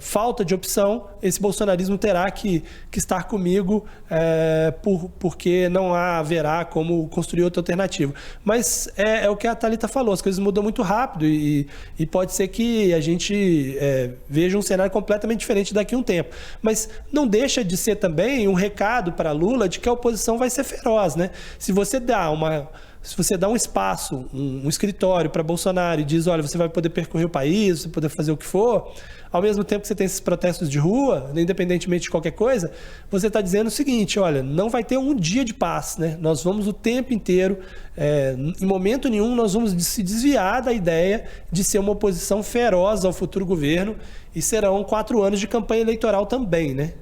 falta de opção, esse bolsonarismo terá que estar comigo porque não haverá como construir outra alternativa. Mas é o que a Thalita falou, as coisas mudam muito rápido e pode ser que a gente veja um cenário completamente diferente daqui a um tempo. Mas não deixa de ser também um recado para Lula de que a oposição vai ser feroz, né? Se você dá um espaço, um escritório para Bolsonaro e diz, olha, você vai poder percorrer o país, você vai poder fazer o que for, ao mesmo tempo que você tem esses protestos de rua, independentemente de qualquer coisa, você está dizendo o seguinte, olha, não vai ter um dia de paz, né? Nós vamos o tempo inteiro, em momento nenhum, nós vamos se desviar da ideia de ser uma oposição feroz ao futuro governo e serão 4 anos de campanha eleitoral também, né?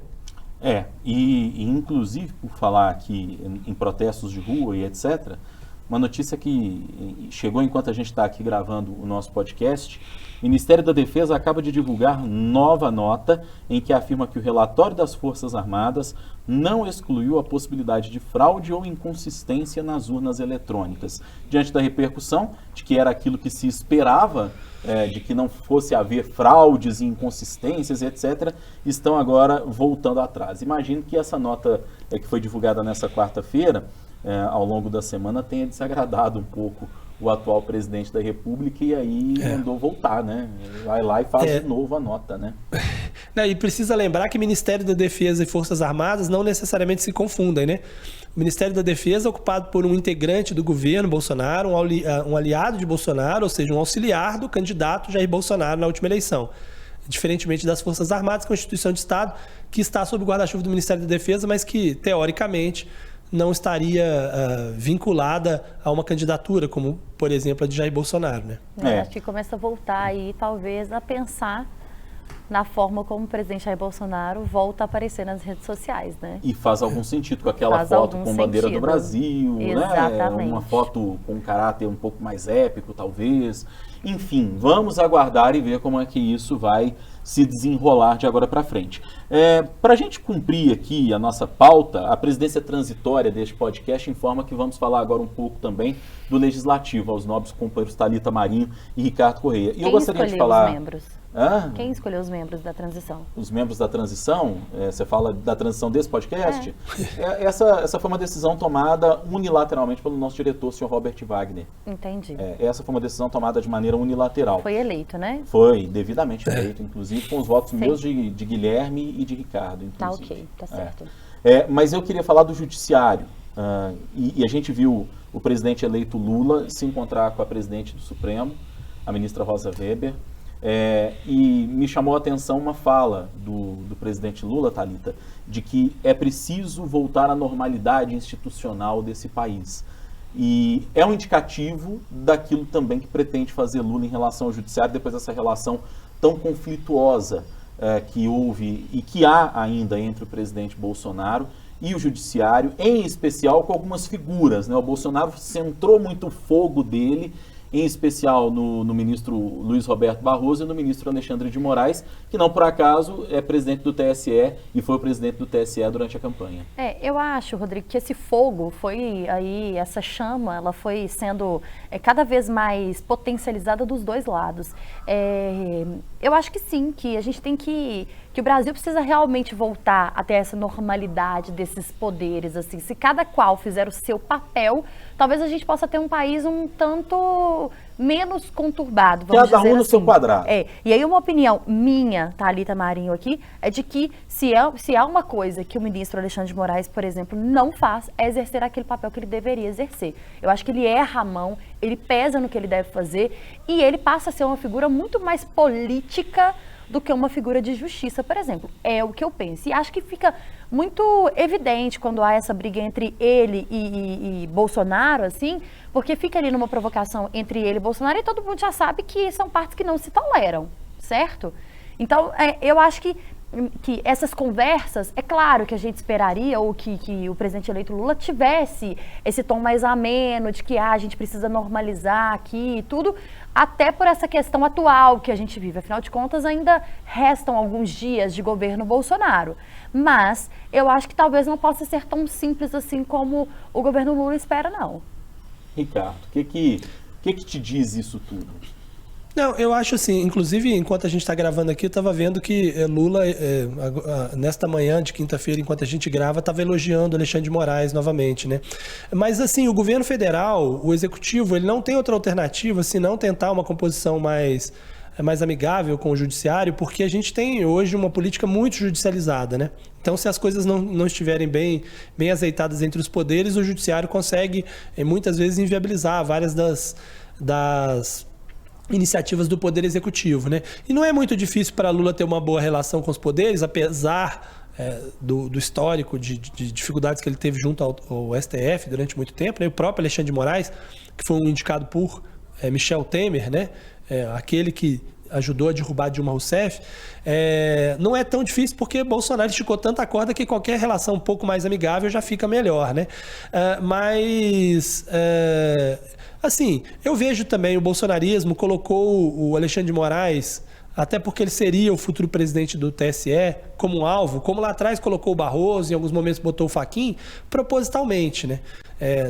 E inclusive, por falar aqui em protestos de rua e etc., uma notícia que chegou enquanto a gente está aqui gravando o nosso podcast. O Ministério da Defesa acaba de divulgar nova nota em que afirma que o relatório das Forças Armadas não excluiu a possibilidade de fraude ou inconsistência nas urnas eletrônicas. Diante da repercussão de que era aquilo que se esperava, de que não fosse haver fraudes e inconsistências, etc., estão agora voltando atrás. Imagino que essa nota que foi divulgada nessa quarta-feira, ao longo da semana, tenha desagradado um pouco o atual presidente da República e aí mandou voltar, né? Vai lá e faz de novo a nota, né? E precisa lembrar que Ministério da Defesa e Forças Armadas não necessariamente se confundem, né? O Ministério da Defesa é ocupado por um integrante do governo Bolsonaro, um aliado de Bolsonaro, ou seja, um auxiliar do candidato Jair Bolsonaro na última eleição. Diferentemente das Forças Armadas, que é uma instituição de Estado que está sob o guarda-chuva do Ministério da Defesa, mas que, teoricamente, não estaria vinculada a uma candidatura, como, por exemplo, a de Jair Bolsonaro, né? Acho que começa a voltar aí, talvez, a pensar na forma como o presidente Jair Bolsonaro volta a aparecer nas redes sociais, né? E faz algum sentido com aquela foto com bandeira do Brasil, exatamente, né? Uma foto com um caráter um pouco mais épico, talvez. Enfim, vamos aguardar e ver como é que isso vai se desenrolar de agora para frente. Para a gente cumprir aqui a nossa pauta, a presidência transitória deste podcast informa que vamos falar agora um pouco também do Legislativo, aos nobres companheiros Thalita Marinho e Ricardo Correia. E eu gostaria de falar... Os membros? Quem escolheu os membros da transição? Os membros da transição? Você fala da transição desse podcast? Essa foi uma decisão tomada unilateralmente pelo nosso diretor, o senhor Robert Wagner. Entendi. Essa foi uma decisão tomada de maneira unilateral. Foi eleito, né? Foi, devidamente eleito, inclusive com os votos meus de Guilherme e de Ricardo. Inclusive. Tá ok, tá certo. Mas eu queria falar do judiciário. E a gente viu o presidente eleito Lula se encontrar com a presidente do Supremo, a ministra Rosa Weber. E me chamou a atenção uma fala do presidente Lula, Thalita, de que é preciso voltar à normalidade institucional desse país. E é um indicativo daquilo também que pretende fazer Lula em relação ao judiciário, depois dessa relação tão conflituosa que houve e que há ainda entre o presidente Bolsonaro e o judiciário, em especial com algumas figuras, né? O Bolsonaro centrou muito o fogo dele, em especial no ministro Luiz Roberto Barroso e no ministro Alexandre de Moraes, que não por acaso é presidente do TSE e foi o presidente do TSE durante a campanha. Eu acho, Rodrigo, que esse fogo foi aí, essa chama, ela foi sendo cada vez mais potencializada dos dois lados. Eu acho que sim, que a gente tem que o Brasil precisa realmente voltar até essa normalidade desses poderes, assim. Se cada qual fizer o seu papel, talvez a gente possa ter um país um tanto menos conturbado, vamos dizer assim. Cada um no seu quadrado. E aí uma opinião minha, Thalita Marinho aqui, é de que se há uma coisa que o ministro Alexandre de Moraes, por exemplo, não faz, é exercer aquele papel que ele deveria exercer. Eu acho que ele erra a mão, ele pesa no que ele deve fazer e ele passa a ser uma figura muito mais política do que uma figura de justiça, por exemplo. É o que eu penso. E acho que fica muito evidente quando há essa briga entre ele e Bolsonaro, assim, porque fica ali numa provocação entre ele e Bolsonaro e todo mundo já sabe que são partes que não se toleram, certo? Então, eu acho que essas conversas, é claro que a gente esperaria ou que o presidente eleito Lula tivesse esse tom mais ameno de que a gente precisa normalizar aqui e tudo, até por essa questão atual que a gente vive. Afinal de contas, ainda restam alguns dias de governo Bolsonaro. Mas eu acho que talvez não possa ser tão simples assim como o governo Lula espera, não. Ricardo, o que te diz isso tudo? Não, eu acho assim, inclusive, enquanto a gente está gravando aqui, eu estava vendo que Lula, nesta manhã de quinta-feira, enquanto a gente grava, estava elogiando Alexandre de Moraes novamente, né? Mas, assim, o governo federal, o executivo, ele não tem outra alternativa senão tentar uma composição mais amigável com o judiciário, porque a gente tem hoje uma política muito judicializada, né? Então, se as coisas não estiverem bem azeitadas entre os poderes, o judiciário consegue, muitas vezes, inviabilizar várias das iniciativas do Poder Executivo, né? E não é muito difícil para Lula ter uma boa relação com os poderes, apesar do histórico de dificuldades que ele teve junto ao STF durante muito tempo, né? O próprio Alexandre de Moraes, que foi um indicado por Michel Temer, né? Aquele que ajudou a derrubar Dilma Rousseff, não é tão difícil porque Bolsonaro esticou tanta corda que qualquer relação um pouco mais amigável já fica melhor, né? Assim, eu vejo também o bolsonarismo colocou o Alexandre de Moraes, até porque ele seria o futuro presidente do TSE, como um alvo, como lá atrás colocou o Barroso, em alguns momentos botou o Fachin, propositalmente, né?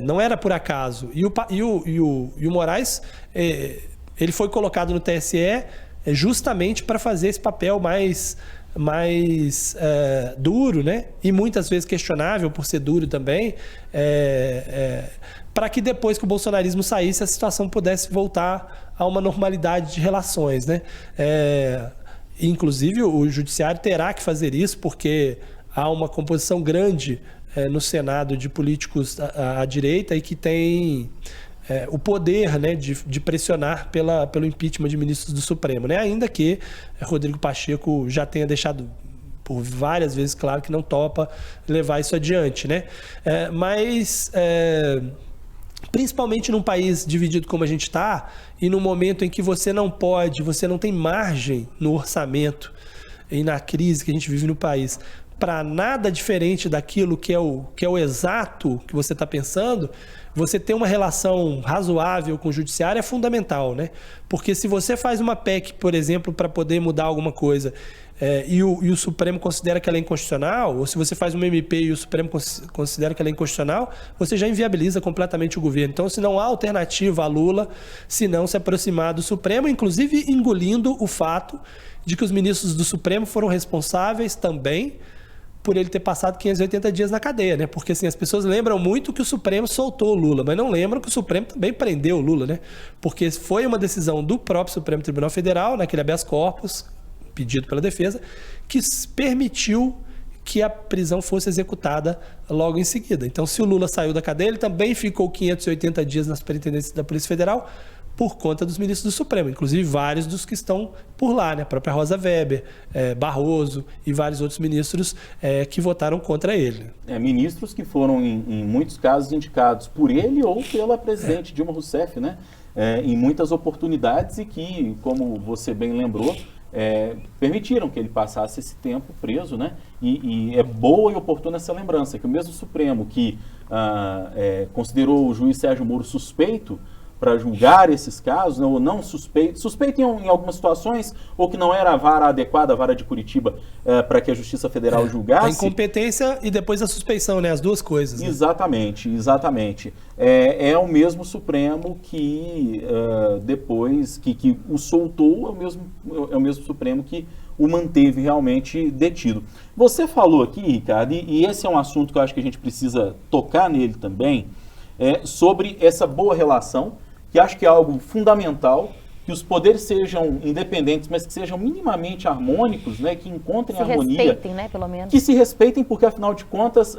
Não era por acaso. E o Moraes, ele foi colocado no TSE justamente para fazer esse papel mais duro, né? E muitas vezes questionável por ser duro também, para que depois que o bolsonarismo saísse, a situação pudesse voltar a uma normalidade de relações, né? Inclusive, o judiciário terá que fazer isso, porque há uma composição grande no Senado de políticos à direita e que tem o poder, né, de pressionar pelo impeachment de ministros do Supremo, né? Ainda que Rodrigo Pacheco já tenha deixado por várias vezes claro que não topa levar isso adiante, né? Mas principalmente num país dividido como a gente está e no momento em que você não tem margem no orçamento e na crise que a gente vive no país para nada diferente daquilo que é o exato que você está pensando, você ter uma relação razoável com o judiciário é fundamental, né? Porque se você faz uma PEC, por exemplo, para poder mudar alguma coisa e o Supremo considera que ela é inconstitucional, ou se você faz uma MP e o Supremo considera que ela é inconstitucional, você já inviabiliza completamente o governo. Então, se não há alternativa a Lula, se não se aproximar do Supremo, inclusive engolindo o fato de que os ministros do Supremo foram responsáveis também por ele ter passado 580 dias na cadeia, né? Porque assim, as pessoas lembram muito que o Supremo soltou o Lula, mas não lembram que o Supremo também prendeu o Lula, né? Porque foi uma decisão do próprio Supremo Tribunal Federal, naquele habeas corpus, pedido pela defesa, que permitiu que a prisão fosse executada logo em seguida. Então, se o Lula saiu da cadeia, ele também ficou 580 dias na Superintendência da Polícia Federal por conta dos ministros do Supremo, inclusive vários dos que estão por lá, né? A própria Rosa Weber, Barroso e vários outros ministros que votaram contra ele. Ministros que foram, em muitos casos, indicados por ele ou pela presidente Dilma Rousseff, né? Em muitas oportunidades e que, como você bem lembrou, permitiram que ele passasse esse tempo preso, né? E é boa e oportuna essa lembrança, que o mesmo Supremo que considerou o juiz Sérgio Moro suspeito para julgar esses casos, ou não suspeito em algumas situações, ou que não era a vara adequada, a vara de Curitiba, para que a Justiça Federal julgasse. A incompetência e depois a suspeição, né? As duas coisas. Né? Exatamente. É o mesmo Supremo que depois que o soltou, é o mesmo Supremo que o manteve realmente detido. Você falou aqui, Ricardo, e esse é um assunto que eu acho que a gente precisa tocar nele também, sobre essa boa relação, que acho que é algo fundamental, que os poderes sejam independentes, mas que sejam minimamente harmônicos, né, que encontrem harmonia. Se respeitem, né, pelo menos. Que se respeitem, porque afinal de contas,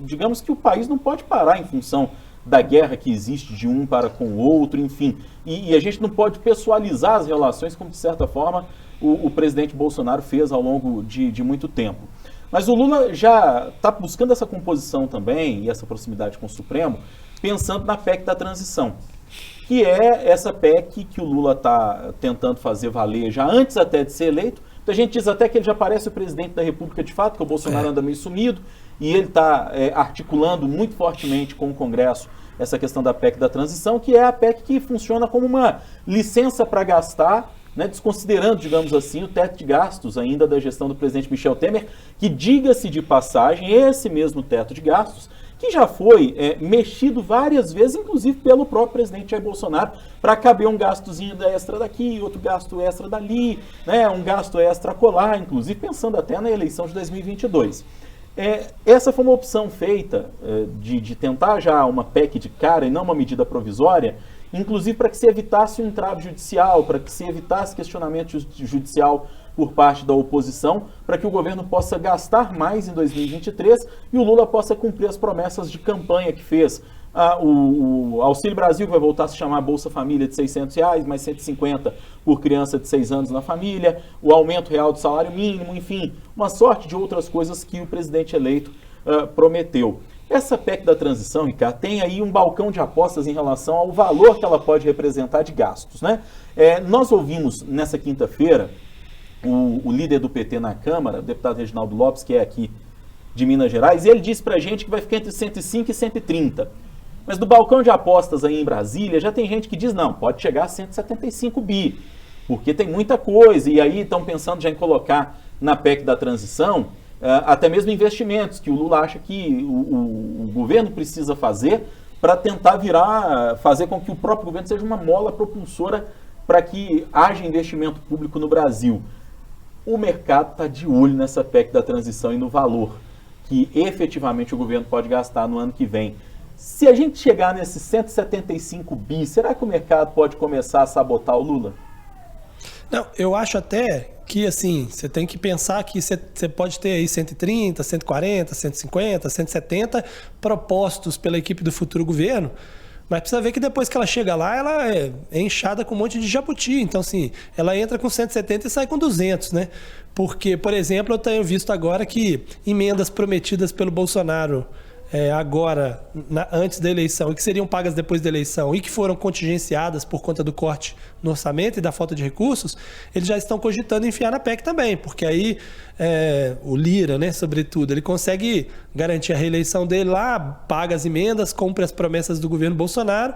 digamos que o país não pode parar em função da guerra que existe de um para com o outro, enfim. E a gente não pode pessoalizar as relações, como de certa forma o presidente Bolsonaro fez ao longo de muito tempo. Mas o Lula já está buscando essa composição também, e essa proximidade com o Supremo, pensando na PEC da transição, que é essa PEC que o Lula está tentando fazer valer já antes até de ser eleito. Então a gente diz até que ele já parece o presidente da República de fato, que o Bolsonaro anda meio sumido, e ele está articulando muito fortemente com o Congresso essa questão da PEC da transição, que é a PEC que funciona como uma licença para gastar, né, desconsiderando, digamos assim, o teto de gastos ainda da gestão do presidente Michel Temer, que, diga-se de passagem, esse mesmo teto de gastos, que já foi mexido várias vezes, inclusive pelo próprio presidente Jair Bolsonaro, para caber um gastozinho extra daqui, outro gasto extra dali, né, um gasto extra colar, inclusive pensando até na eleição de 2022. Essa foi uma opção feita de tentar já uma PEC de cara e não uma medida provisória, inclusive para que se evitasse um entrave judicial, para que se evitasse questionamento judicial por parte da oposição, para que o governo possa gastar mais em 2023 e o Lula possa cumprir as promessas de campanha que fez. O Auxílio Brasil vai voltar a se chamar Bolsa Família de R$600, mais 150 por criança de 6 anos na família, o aumento real do salário mínimo, enfim, uma sorte de outras coisas que o presidente eleito prometeu. Essa PEC da transição, Ricardo, tem aí um balcão de apostas em relação ao valor que ela pode representar de gastos, né? Nós ouvimos nessa quinta-feira o líder do PT na Câmara, o deputado Reginaldo Lopes, que é aqui de Minas Gerais, e ele disse pra gente que vai ficar entre 105 e 130. Mas do balcão de apostas aí em Brasília, já tem gente que diz, não, pode chegar a 175 bi, porque tem muita coisa, e aí estão pensando já em colocar na PEC da transição até mesmo investimentos, que o Lula acha que o governo precisa fazer para tentar fazer com que o próprio governo seja uma mola propulsora para que haja investimento público no Brasil. O mercado está de olho nessa PEC da transição e no valor que efetivamente o governo pode gastar no ano que vem. Se a gente chegar nesses 175 bi, será que o mercado pode começar a sabotar o Lula? Não, eu acho até que, assim, você tem que pensar que você pode ter aí 130, 140, 150, 170 propostos pela equipe do futuro governo, mas precisa ver que depois que ela chega lá, ela é inchada com um monte de jabuti. Então, assim, ela entra com 170 e sai com 200, né? Porque, por exemplo, eu tenho visto agora que emendas prometidas pelo Bolsonaro agora, antes da eleição, e que seriam pagas depois da eleição, e que foram contingenciadas por conta do corte no orçamento e da falta de recursos, eles já estão cogitando enfiar na PEC também, porque aí o Lira, né, sobretudo, ele consegue garantir a reeleição dele lá, paga as emendas, cumpre as promessas do governo Bolsonaro,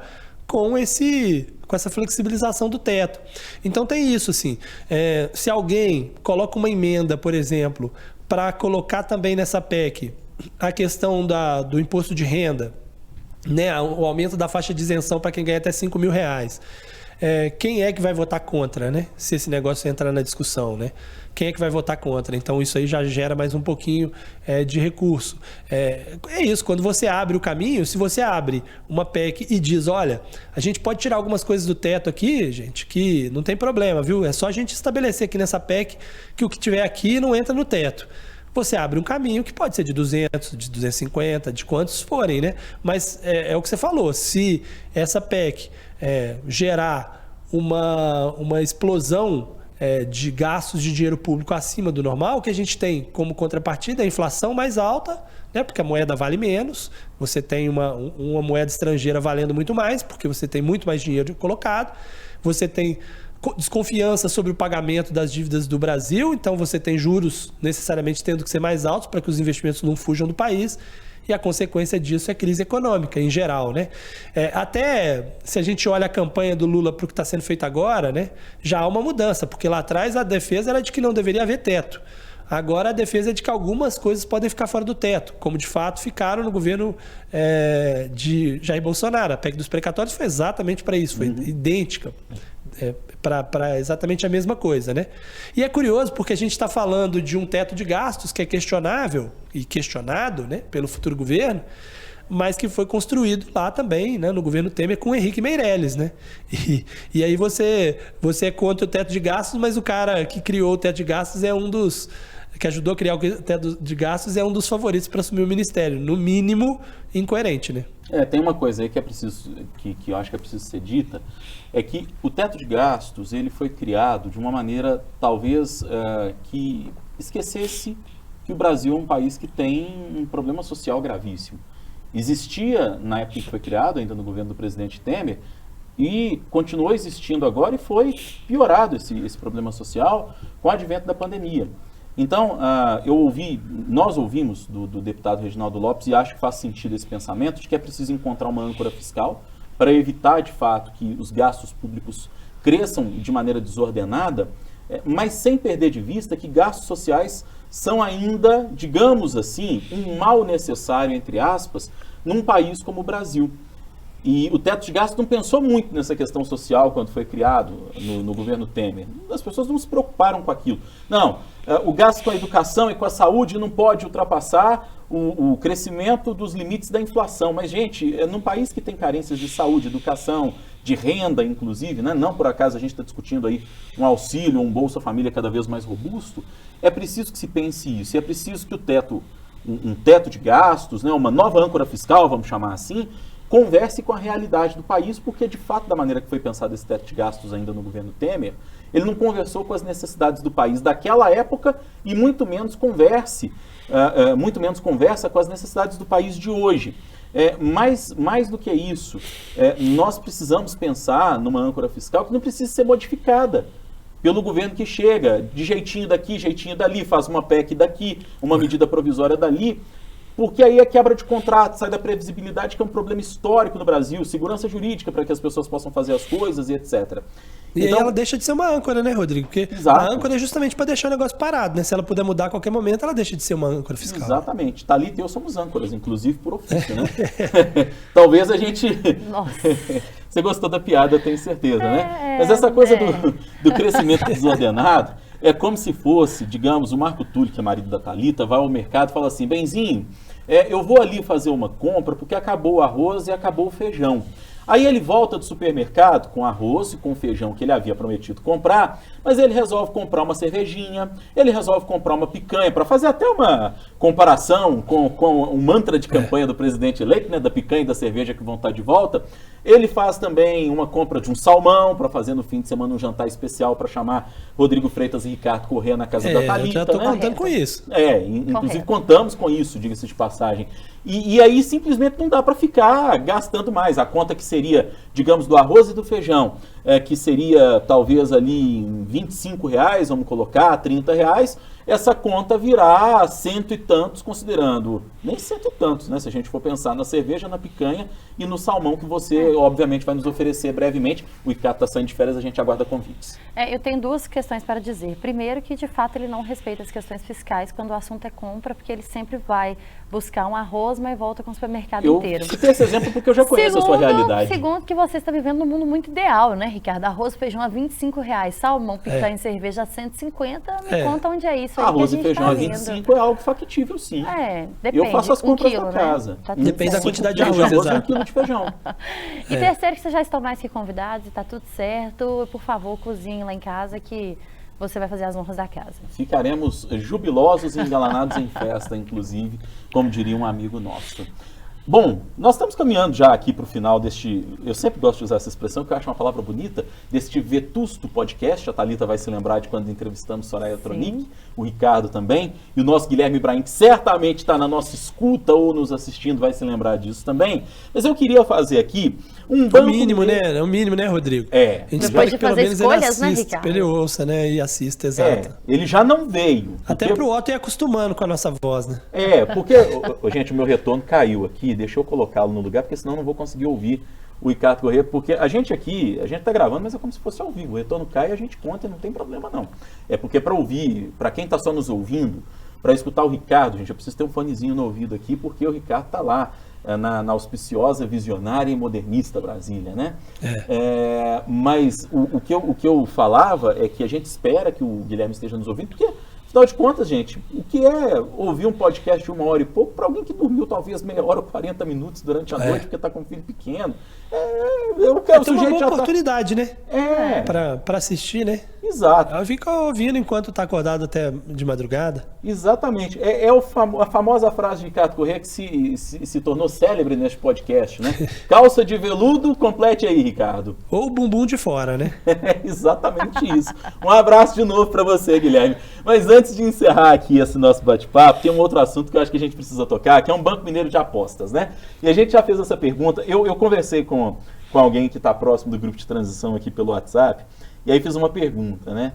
com essa flexibilização do teto. Então tem isso, assim, se alguém coloca uma emenda, por exemplo, para colocar também nessa PEC a questão do imposto de renda, né, o aumento da faixa de isenção para quem ganha até R$5 mil. Quem é que vai votar contra, né? Se esse negócio entrar na discussão, né? Quem é que vai votar contra? Então isso aí já gera mais um pouquinho de recurso. É isso, quando você abre o caminho, se você abre uma PEC e diz, olha, a gente pode tirar algumas coisas do teto aqui, gente, que não tem problema, viu? É só a gente estabelecer aqui nessa PEC que o que tiver aqui não entra no teto. Você abre um caminho que pode ser de 200, de 250, de quantos forem, né? Mas é o que você falou, se essa PEC gerar uma explosão de gastos de dinheiro público acima do normal, o que a gente tem como contrapartida é a inflação mais alta, né? Porque a moeda vale menos, você tem uma moeda estrangeira valendo muito mais, porque você tem muito mais dinheiro colocado, você tem desconfiança sobre o pagamento das dívidas do Brasil, então você tem juros necessariamente tendo que ser mais altos para que os investimentos não fujam do país, e a consequência disso é crise econômica em geral, né? Até se a gente olha a campanha do Lula para o que está sendo feito agora, né, já há uma mudança, porque lá atrás a defesa era de que não deveria haver teto. Agora a defesa é de que algumas coisas podem ficar fora do teto, como de fato ficaram no governo de Jair Bolsonaro. A PEC dos precatórios foi exatamente para isso, foi idêntica, para exatamente a mesma coisa, né? E é curioso porque a gente está falando de um teto de gastos que é questionável e questionado, né, pelo futuro governo, mas que foi construído lá também, né, no governo Temer com o Henrique Meirelles, né? E aí você é contra o teto de gastos, mas o cara que criou o teto de gastos que ajudou a criar o teto de gastos é um dos favoritos para assumir o ministério, no mínimo incoerente, né? Tem uma coisa aí que é preciso, que eu acho que é preciso ser dita, é que o teto de gastos ele foi criado de uma maneira talvez que esquecesse que o Brasil é um país que tem um problema social gravíssimo. Existia na época que foi criado, ainda no governo do presidente Temer, e continuou existindo agora e foi piorado esse problema social com o advento da pandemia. Então, nós ouvimos do deputado Reginaldo Lopes e acho que faz sentido esse pensamento de que é preciso encontrar uma âncora fiscal para evitar, de fato, que os gastos públicos cresçam de maneira desordenada, mas sem perder de vista que gastos sociais são ainda, digamos assim, um mal necessário, entre aspas, num país como o Brasil. E o teto de gastos não pensou muito nessa questão social quando foi criado no governo Temer. As pessoas não se preocuparam com aquilo. Não, o gasto com a educação e com a saúde não pode ultrapassar o crescimento dos limites da inflação. Mas, gente, num país que tem carências de saúde, educação, de renda, inclusive, né? Não por acaso a gente está discutindo aí um auxílio, um Bolsa Família cada vez mais robusto, é preciso que se pense isso. E é preciso que um teto de gastos, né? Uma nova âncora fiscal, vamos chamar assim, converse com a realidade do país, porque, de fato, da maneira que foi pensado esse teto de gastos ainda no governo Temer, ele não conversou com as necessidades do país daquela época e muito menos conversa com as necessidades do país de hoje. Mais do que isso, nós precisamos pensar numa âncora fiscal que não precisa ser modificada pelo governo que chega, de jeitinho daqui, jeitinho dali, faz uma PEC daqui, uma medida provisória dali, porque aí é quebra de contrato, sai da previsibilidade, que é um problema histórico no Brasil, segurança jurídica para que as pessoas possam fazer as coisas e etc. E então, aí ela deixa de ser uma âncora, né, Rodrigo? Porque exato. A âncora é justamente para deixar o negócio parado, né? Se ela puder mudar a qualquer momento, ela deixa de ser uma âncora fiscal. Exatamente. Thalita e eu somos âncoras, inclusive por ofício, né? Talvez a gente... Nossa. Você gostou da piada, eu tenho certeza, né? Mas essa coisa do crescimento desordenado é como se fosse, digamos, o Marco Túlio, que é marido da Thalita, vai ao mercado e fala assim, benzinho, eu vou ali fazer uma compra porque acabou o arroz e acabou o feijão. Aí ele volta do supermercado com arroz e com feijão que ele havia prometido comprar, mas ele resolve comprar uma cervejinha, ele resolve comprar uma picanha, para fazer até uma comparação com o mantra de campanha do presidente eleito, né, da picanha e da cerveja que vão estar de volta. Ele faz também uma compra de um salmão para fazer no fim de semana um jantar especial para chamar Rodrigo Freitas e Ricardo Corrêa na casa da Thalita. Eu já estou contando com isso. Inclusive contamos com isso, diga-se de passagem. E aí simplesmente não dá para ficar gastando mais. A conta que seria, digamos, do arroz e do feijão, que seria talvez ali em R$25, vamos colocar, R$30, essa conta virá cento e tantos, considerando, nem cento e tantos, né? Se a gente for pensar na cerveja, na picanha e no salmão que você, obviamente, vai nos oferecer brevemente. O Ricardo está saindo de férias, a gente aguarda convites. Eu tenho duas questões para dizer. Primeiro, que de fato ele não respeita as questões fiscais quando o assunto é compra, porque ele sempre vai buscar um arroz, mas volta com o supermercado inteiro. Eu citei esse exemplo porque eu já conheço a sua realidade. Segundo, que você está vivendo num mundo muito ideal, né, Ricardo? Arroz, feijão a R$25, salmão, picanha e cerveja a 150, me conta onde é isso. Arroz e feijão a 25 é algo factível, sim. Depende. Eu faço as compras da casa. Né? Depende da quantidade de arroz, exato. 1 quilo de feijão. E terceiro, que vocês já estão mais que convidados e tá tudo certo. Por favor, cozinhe lá em casa que você vai fazer as honras da casa. Ficaremos jubilosos e engalanados em festa, inclusive, como diria um amigo nosso. Bom, nós estamos caminhando já aqui para o final deste, eu sempre gosto de usar essa expressão, que eu acho uma palavra bonita, deste vetusto podcast. A Thalita vai se lembrar de quando entrevistamos Soraya Tronic, o Ricardo também, e o nosso Guilherme Ibrahim, que certamente está na nossa escuta ou nos assistindo, vai se lembrar disso também. Mas eu queria fazer aqui um banco... O mínimo, né? É o mínimo, né, Rodrigo? É. A gente Depois espera de que pelo fazer menos escolhas, ele assista, né, Ricardo? ele ouça, né? E assista, exato. Ele já não veio. Até porque... pro Otto ir acostumando com a nossa voz, né? Porque, gente, o meu retorno caiu aqui, deixa eu colocá-lo no lugar, porque senão eu não vou conseguir ouvir o Ricardo Corrêa, porque a gente tá gravando, mas é como se fosse ao vivo. O retorno cai e a gente conta e não tem problema não. É porque para ouvir, para quem está só nos ouvindo, para escutar o Ricardo, gente, eu preciso ter um fonezinho no ouvido aqui, porque o Ricardo está lá, na auspiciosa, visionária e modernista Brasília, né? Mas o que eu falava é que a gente espera que o Guilherme esteja nos ouvindo, porque, afinal de contas, gente, o que é ouvir um podcast de 1 hora e pouco para alguém que dormiu talvez meia hora ou 40 minutos durante a noite porque está com um filho pequeno? Tem uma boa oportunidade, né? Para assistir, né? Exato. Eu fico ouvindo enquanto está acordado até de madrugada. Exatamente. A famosa frase de Ricardo Corrêa que se tornou célebre neste podcast, né? Calça de veludo, complete aí, Ricardo. Ou bumbum de fora, né? É exatamente isso. Um abraço de novo para você, Guilherme. Mas antes de encerrar aqui esse nosso bate-papo, tem um outro assunto que eu acho que a gente precisa tocar, que é um Banco Mineiro de Apostas, né? E a gente já fez essa pergunta. Eu conversei com alguém que está próximo do grupo de transição aqui pelo WhatsApp, e aí fiz uma pergunta, né?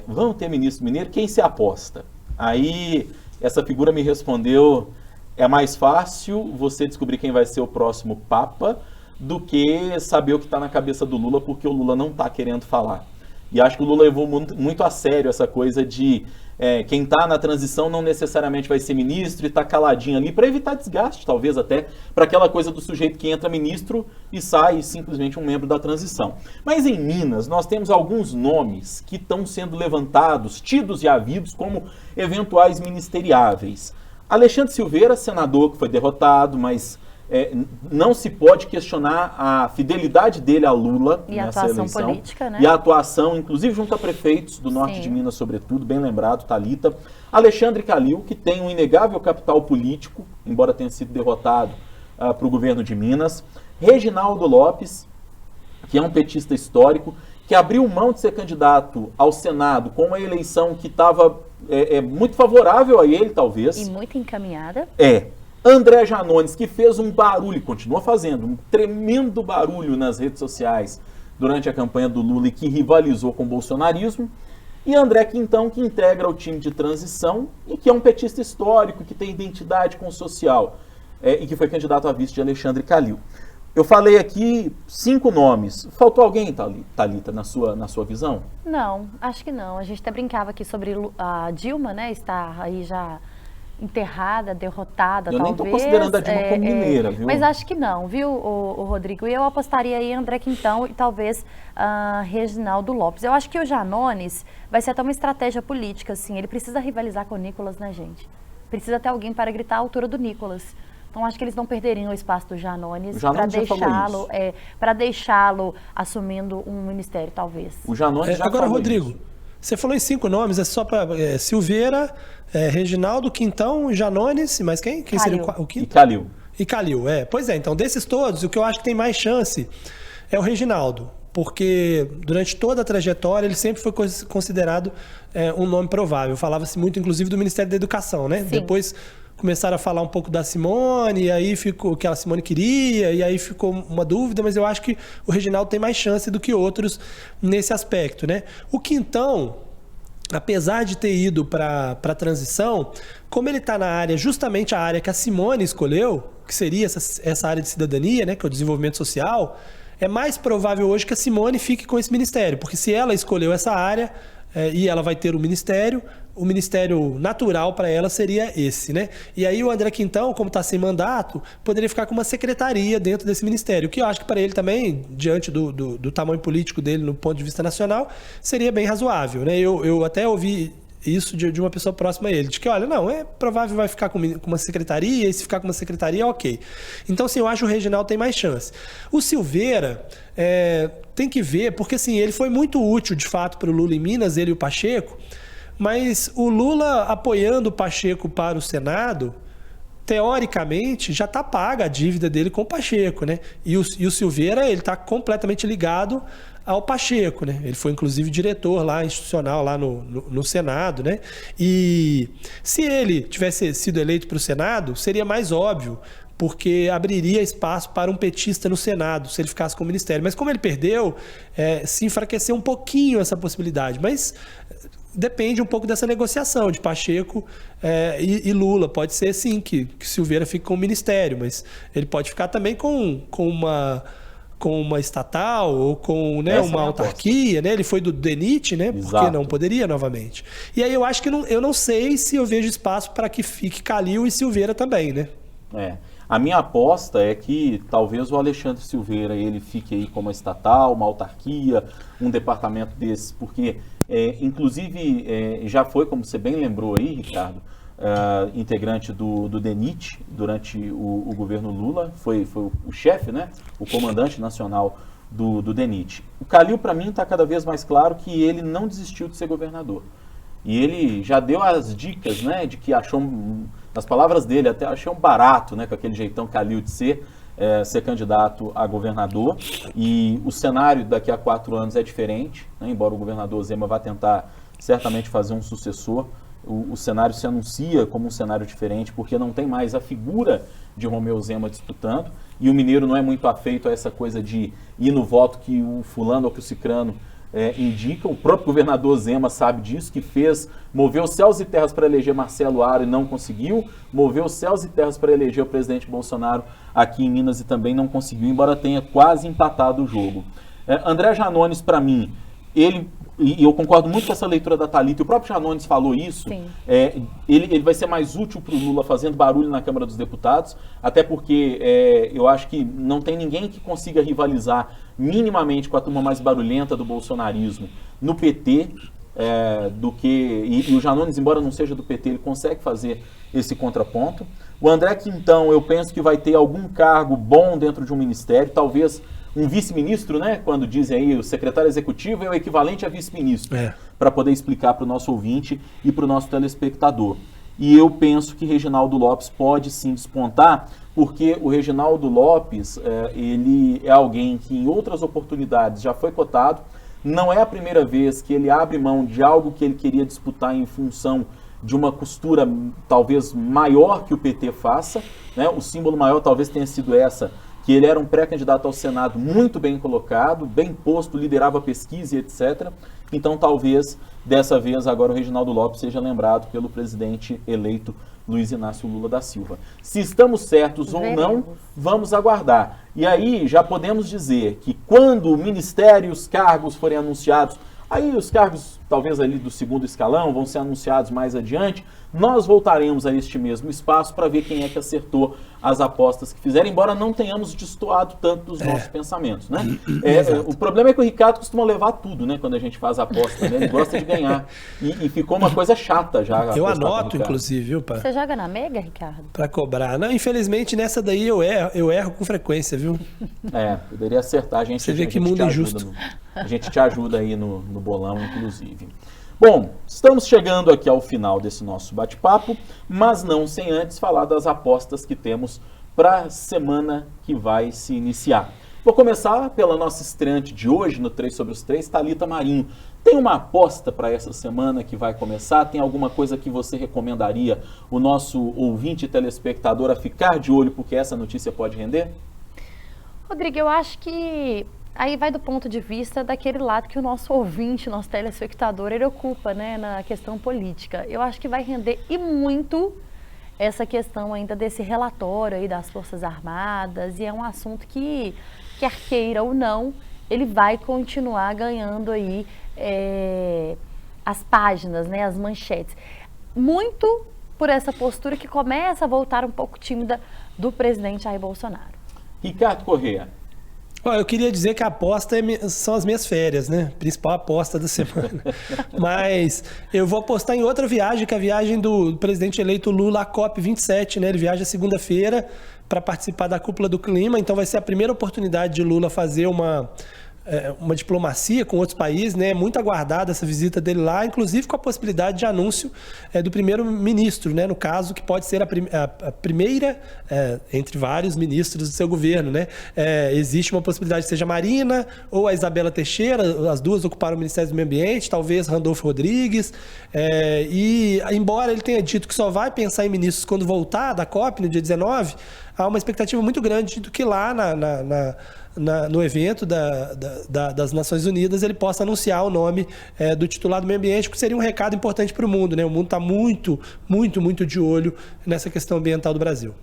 Vamos ter ministro mineiro? Quem se aposta? Aí essa figura me respondeu: é mais fácil você descobrir quem vai ser o próximo Papa do que saber o que está na cabeça do Lula, porque o Lula não está querendo falar. E acho que o Lula levou muito a sério essa coisa de quem está na transição não necessariamente vai ser ministro e está caladinho ali, para evitar desgaste, talvez até, para aquela coisa do sujeito que entra ministro e sai simplesmente um membro da transição. Mas em Minas, nós temos alguns nomes que estão sendo levantados, tidos e havidos como eventuais ministeriáveis. Alexandre Silveira, senador que foi derrotado, mas não se pode questionar a fidelidade dele a Lula e nessa a atuação eleição. política, né? E a atuação, inclusive junto a prefeitos do norte de Minas, sobretudo, bem lembrado, Thalita. Alexandre Calil, que tem um inegável capital político, embora tenha sido derrotado para o governo de Minas. Reginaldo Lopes, que é um petista histórico, que abriu mão de ser candidato ao Senado com uma eleição que estava muito favorável a ele, talvez. E muito encaminhada. André Janones, que fez um barulho, continua fazendo um tremendo barulho nas redes sociais durante a campanha do Lula e que rivalizou com o bolsonarismo. E André Quintão, que integra o time de transição e que é um petista histórico, que tem identidade com o social e que foi candidato a vice de Alexandre Calil. Eu falei aqui 5 nomes. Faltou alguém, Thalita, na sua visão? Não, acho que não. A gente até brincava aqui sobre a Dilma, né? Está aí já enterrada, derrotada, eu talvez. Eu nem estou considerando a Dilma como mineira, viu? Mas acho que não, viu, o Rodrigo? E eu apostaria aí em André Quintão e talvez Reginaldo Lopes. Eu acho que o Janones vai ser até uma estratégia política, assim. Ele precisa rivalizar com o Nicolas, né, gente? Precisa ter alguém para gritar a altura do Nicolas. Então, acho que eles não perderiam o espaço do Janones para deixá-lo assumindo um ministério, talvez. O Janones já agora, falou Rodrigo, isso. Você falou em 5 nomes, é só para Silveira, Reginaldo, Quintão, Janones, mais quem? Quem seria o quinto? E Calil, Pois é, então desses todos, o que eu acho que tem mais chance é o Reginaldo, porque durante toda a trajetória ele sempre foi considerado um nome provável. Falava-se muito, inclusive, do Ministério da Educação, né? Sim. Depois começaram a falar um pouco da Simone, e aí ficou o que a Simone queria, e aí ficou uma dúvida, mas eu acho que o Reginaldo tem mais chance do que outros nesse aspecto, né? O Quintão, apesar de ter ido para a transição, como ele está na área, justamente a área que a Simone escolheu, que seria essa área de cidadania, né, que é o desenvolvimento social, é mais provável hoje que a Simone fique com esse ministério, porque se ela escolheu essa área e ela vai ter o ministério natural para ela seria esse, né? E aí o André Quintão, como está sem mandato, poderia ficar com uma secretaria dentro desse ministério, que eu acho que para ele também, diante do tamanho político dele no ponto de vista nacional, seria bem razoável, né? Eu até ouvi isso de uma pessoa próxima a ele, de que, olha, não, é provável vai ficar com uma secretaria, e se ficar com uma secretaria, ok. Então, assim, eu acho que o Reginaldo tem mais chance. O Silveira tem que ver, porque, assim, ele foi muito útil, de fato, para o Lula em Minas, ele e o Pacheco, mas o Lula apoiando o Pacheco para o Senado teoricamente, já está paga a dívida dele com o Pacheco, né? E o Silveira, ele está completamente ligado ao Pacheco, né? Ele foi, inclusive, diretor lá, institucional, lá no Senado, né? E se ele tivesse sido eleito para o Senado, seria mais óbvio, porque abriria espaço para um petista no Senado, se ele ficasse com o ministério. Mas como ele perdeu, se enfraqueceu um pouquinho essa possibilidade. Mas depende um pouco dessa negociação de Pacheco e Lula. Pode ser, sim, que Silveira fique com o ministério, mas ele pode ficar também com uma estatal ou com, né, uma autarquia, né? Ele foi do DENIT, né? Porque não poderia novamente. E aí eu acho que eu não sei se eu vejo espaço para que fique Calil e Silveira também, né? A minha aposta é que talvez o Alexandre Silveira ele fique aí como uma estatal, uma autarquia, um departamento desses, porque inclusive já foi, como você bem lembrou aí, Ricardo, integrante do DENIT durante o governo Lula, foi o chefe, né, o comandante nacional do DENIT. O Calil, para mim, está cada vez mais claro que ele não desistiu de ser governador. E ele já deu as dicas, né, de que achou, nas palavras dele, até achei um barato, né, com aquele jeitão Calil de ser candidato a governador. E o cenário daqui a 4 anos é diferente, né, embora o governador Zema vá tentar certamente fazer um sucessor. O cenário se anuncia como um cenário diferente, porque não tem mais a figura de Romeu Zema disputando, e o mineiro não é muito afeito a essa coisa de ir no voto que o fulano ou que o cicrano indica. O próprio governador Zema sabe disso, que moveu céus e terras para eleger Marcelo Aro e não conseguiu, moveu céus e terras para eleger o presidente Bolsonaro aqui em Minas e também não conseguiu, embora tenha quase empatado o jogo. André Janones, para mim, e eu concordo muito com essa leitura da Thalita, e o próprio Janones falou isso, ele vai ser mais útil para o Lula fazendo barulho na Câmara dos Deputados, até porque eu acho que não tem ninguém que consiga rivalizar minimamente com a turma mais barulhenta do bolsonarismo no PT, e o Janones, embora não seja do PT, ele consegue fazer esse contraponto. O André Quintão, eu penso que vai ter algum cargo bom dentro de um ministério, talvez um vice-ministro, né? Quando dizem aí o secretário executivo é o equivalente a vice-ministro, para poder explicar para o nosso ouvinte e para o nosso telespectador. E eu penso que Reginaldo Lopes pode sim despontar, porque o Reginaldo Lopes, ele é alguém que em outras oportunidades já foi cotado, não é a primeira vez que ele abre mão de algo que ele queria disputar em função de uma costura talvez maior que o PT faça, né? O símbolo maior talvez tenha sido que ele era um pré-candidato ao Senado muito bem colocado, bem posto, liderava pesquisa e etc. Então, talvez, dessa vez, agora o Reginaldo Lopes seja lembrado pelo presidente eleito Luiz Inácio Lula da Silva. Se estamos certos ou não, vamos aguardar. E aí, já podemos dizer que quando o ministério e os cargos forem anunciados, aí os cargos, talvez ali do segundo escalão, vão ser anunciados mais adiante, nós voltaremos a este mesmo espaço para ver quem é que acertou as apostas que fizeram, embora não tenhamos destoado tanto dos nossos pensamentos, né? O problema é que o Ricardo costuma levar tudo, né? Quando a gente faz a aposta, né? Ele gosta de ganhar. E ficou uma coisa chata já. Eu anoto, inclusive, viu, pai? Você joga na Mega, Ricardo? Para cobrar. Não, infelizmente, nessa daí eu erro com frequência, viu? Poderia acertar. Você vê que mundo injusto. A gente te ajuda aí no bolão, inclusive. Bom, estamos chegando aqui ao final desse nosso bate-papo, mas não sem antes falar das apostas que temos para a semana que vai se iniciar. Vou começar pela nossa estreante de hoje, no 3 sobre os 3, Thalita Marinho. Tem uma aposta para essa semana que vai começar? Tem alguma coisa que você recomendaria o nosso ouvinte e telespectador a ficar de olho, porque essa notícia pode render? Rodrigo, eu acho que aí vai do ponto de vista daquele lado que o nosso ouvinte, nosso telespectador, ele ocupa, né, na questão política. Eu acho que vai render e muito essa questão ainda desse relatório aí das Forças Armadas, e é um assunto que, quer queira ou não, ele vai continuar ganhando aí as páginas, né, as manchetes. Muito por essa postura que começa a voltar um pouco tímida do presidente Jair Bolsonaro. Ricardo Corrêa. Eu queria dizer que a aposta são as minhas férias, né? Principal aposta da semana. Mas eu vou apostar em outra viagem, que é a viagem do presidente eleito Lula à COP27, né? Ele viaja segunda-feira para participar da Cúpula do Clima, então vai ser a primeira oportunidade de Lula fazer uma uma diplomacia com outros países, né? Muito aguardada essa visita dele lá, inclusive com a possibilidade de anúncio do primeiro-ministro, né? No caso, que pode ser a primeira entre vários ministros do seu governo, né? Existe uma possibilidade que seja a Marina ou a Isabela Teixeira, as duas ocuparam o Ministério do Meio Ambiente, talvez Randolfo Rodrigues, e embora ele tenha dito que só vai pensar em ministros quando voltar da COP no dia 19, há uma expectativa muito grande do que lá no evento das Nações Unidas ele possa anunciar o nome do titular do meio ambiente, que seria um recado importante para o mundo, né? O mundo está muito, muito, muito de olho nessa questão ambiental do Brasil.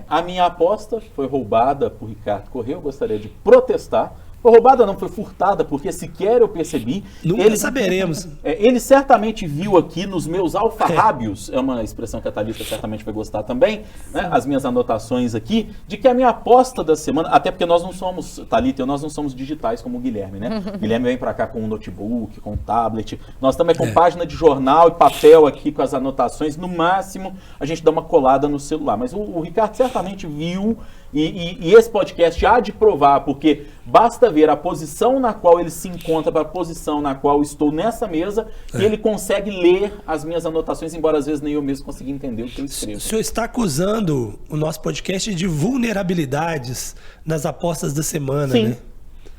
A minha aposta foi roubada por Ricardo Corrêa, eu gostaria de protestar. Foi roubada não, foi furtada, porque sequer eu percebi. Nunca saberemos. Ele certamente viu aqui nos meus alfarrábios, é uma expressão que a Thalita certamente vai gostar também, né? As minhas anotações aqui, de que a minha aposta da semana, até porque nós não somos, Thalita, nós não somos digitais como o Guilherme, né? O Guilherme vem para cá com um notebook, com um tablet, nós também com página de jornal e papel aqui com as anotações, no máximo a gente dá uma colada no celular, mas o Ricardo certamente viu. E esse podcast há de provar, porque basta ver a posição na qual ele se encontra para a posição na qual estou nessa mesa, e ele consegue ler as minhas anotações, embora às vezes nem eu mesmo consiga entender o que eu escrevo. O senhor está acusando o nosso podcast de vulnerabilidades nas apostas da semana, Sim. né?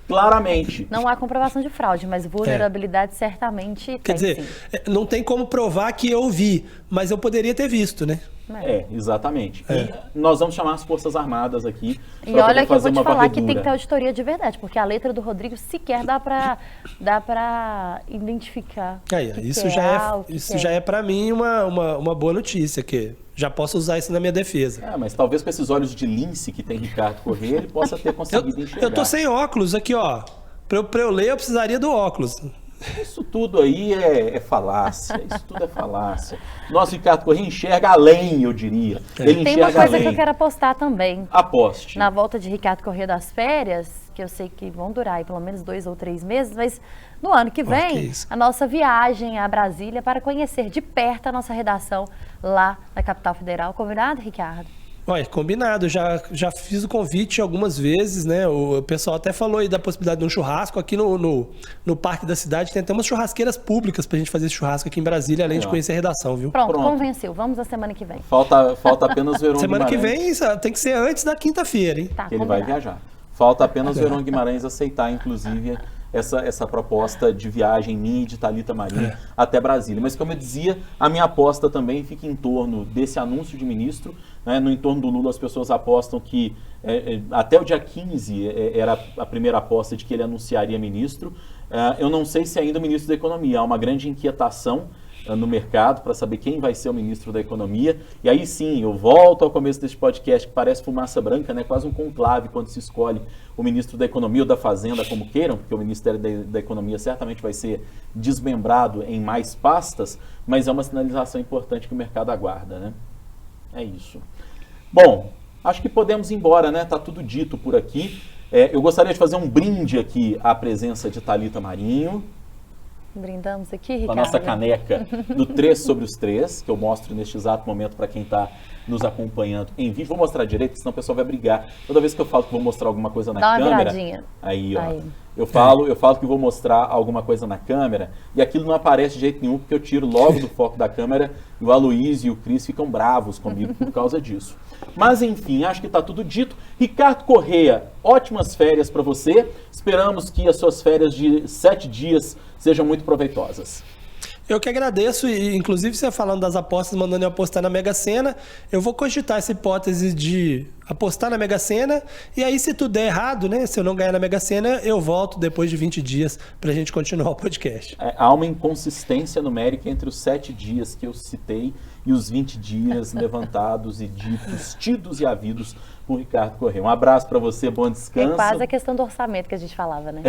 Claramente. Não há comprovação de fraude, mas vulnerabilidade certamente Quer tem, dizer, sim. não tem como provar que eu vi, mas eu poderia ter visto, né? Exatamente. E nós vamos chamar as Forças Armadas aqui. E olha que eu vou te falar varredura. que tem que ter auditoria de verdade, porque a letra do Rodrigo sequer dá pra identificar. Isso já é para mim uma boa notícia, que já posso usar isso na minha defesa. Mas talvez com esses olhos de lince que tem Ricardo Corrêa, ele possa ter conseguido enxergar. Eu tô sem óculos aqui, ó. Pra eu ler, eu precisaria do óculos. Isso tudo aí é falácia, isso tudo é falácia. Nosso Ricardo Corrêa enxerga além, eu diria. Ele Tem enxerga uma coisa além. que eu quero apostar também. Aposte. Na volta de Ricardo Corrêa das férias, que eu sei que vão durar aí pelo menos 2 ou 3 meses, mas no ano que vem, a nossa viagem a Brasília para conhecer de perto a nossa redação lá na capital federal. Combinado, Ricardo? Olha, combinado, já fiz o convite algumas vezes, né? O pessoal até falou aí da possibilidade de um churrasco aqui no Parque da Cidade. Tem até umas churrasqueiras públicas pra gente fazer esse churrasco aqui em Brasília, além de conhecer a redação, viu? Pronto, convenceu. Vamos na semana que vem. Falta apenas o Heron Semana Guimarães. que vem tem que ser antes da quinta-feira, hein? Tá, Que ele vai viajar. Falta apenas o Heron Guimarães aceitar, inclusive, essa proposta de viagem minha e de Thalita Marinho até Brasília. Mas, como eu dizia, a minha aposta também fica em torno desse anúncio de ministro. Né? No entorno do Lula, as pessoas apostam que até o dia 15 era a primeira aposta de que ele anunciaria ministro. Eu não sei se ainda o ministro da Economia. Há uma grande inquietação no mercado para saber quem vai ser o ministro da Economia. E aí sim, eu volto ao começo deste podcast, que parece fumaça branca, né? Quase um conclave quando se escolhe o ministro da Economia ou da Fazenda, como queiram, porque o Ministério da Economia certamente vai ser desmembrado em mais pastas, mas é uma sinalização importante que o mercado aguarda, né? É isso. Bom, acho que podemos ir embora, né? Tá tudo dito por aqui. Eu gostaria de fazer um brinde aqui à presença de Thalita Marinho. Brindamos aqui, Ricardo. Com a nossa caneca do 3 sobre os 3, que eu mostro neste exato momento para quem está nos acompanhando em vídeo. Vou mostrar direito, senão o pessoal vai brigar. Toda vez que eu falo que vou mostrar alguma coisa na câmera... Dá uma viradinha. Aí, ó. Aí. Eu falo que vou mostrar alguma coisa na câmera e aquilo não aparece de jeito nenhum, porque eu tiro logo do foco da câmera e o Aloysio e o Cris ficam bravos comigo por causa disso. Mas, enfim, acho que está tudo dito. Ricardo Corrêa, ótimas férias para você. Esperamos que as suas férias de 7 dias sejam muito proveitosas. Eu que agradeço, e inclusive você falando das apostas, mandando eu apostar na Mega Sena, eu vou cogitar essa hipótese de apostar na Mega Sena, e aí se tudo der errado, né, se eu não ganhar na Mega Sena, eu volto depois de 20 dias pra gente continuar o podcast. Há uma inconsistência numérica entre os 7 dias que eu citei e os 20 dias levantados e ditos, tidos e havidos por Ricardo Corrêa. Um abraço para você, bom descanso. É quase a questão do orçamento que a gente falava, né?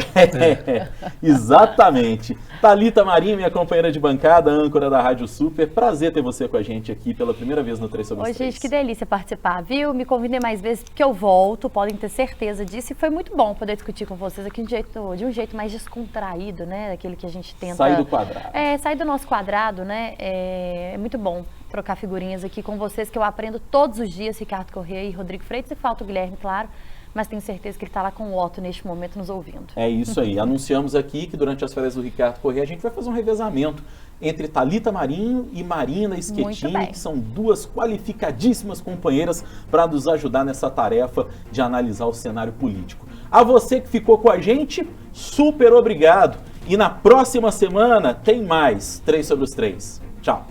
Exatamente. Thalita Marinho, minha companheira de bancada, âncora da Rádio Super. Prazer ter você com a gente aqui pela primeira vez no 3 sobre 3. Oi, gente, que delícia participar, viu? Me convidem mais vezes porque eu volto, podem ter certeza disso. E foi muito bom poder discutir com vocês aqui de um jeito mais descontraído, né? Daquele que a gente tenta... Sair do quadrado. Sair do nosso quadrado, né? É muito bom trocar figurinhas aqui com vocês, que eu aprendo todos os dias, Ricardo Corrêa e Rodrigo Freitas, e falta o Guilherme, claro, mas tenho certeza que ele está lá com o Otto neste momento nos ouvindo. É isso aí. Anunciamos aqui que durante as férias do Ricardo Corrêa a gente vai fazer um revezamento entre Thalita Marinho e Marina Schettini, que são duas qualificadíssimas companheiras para nos ajudar nessa tarefa de analisar o cenário político. A você que ficou com a gente, super obrigado. E na próxima semana tem mais 3 sobre os 3. Tchau.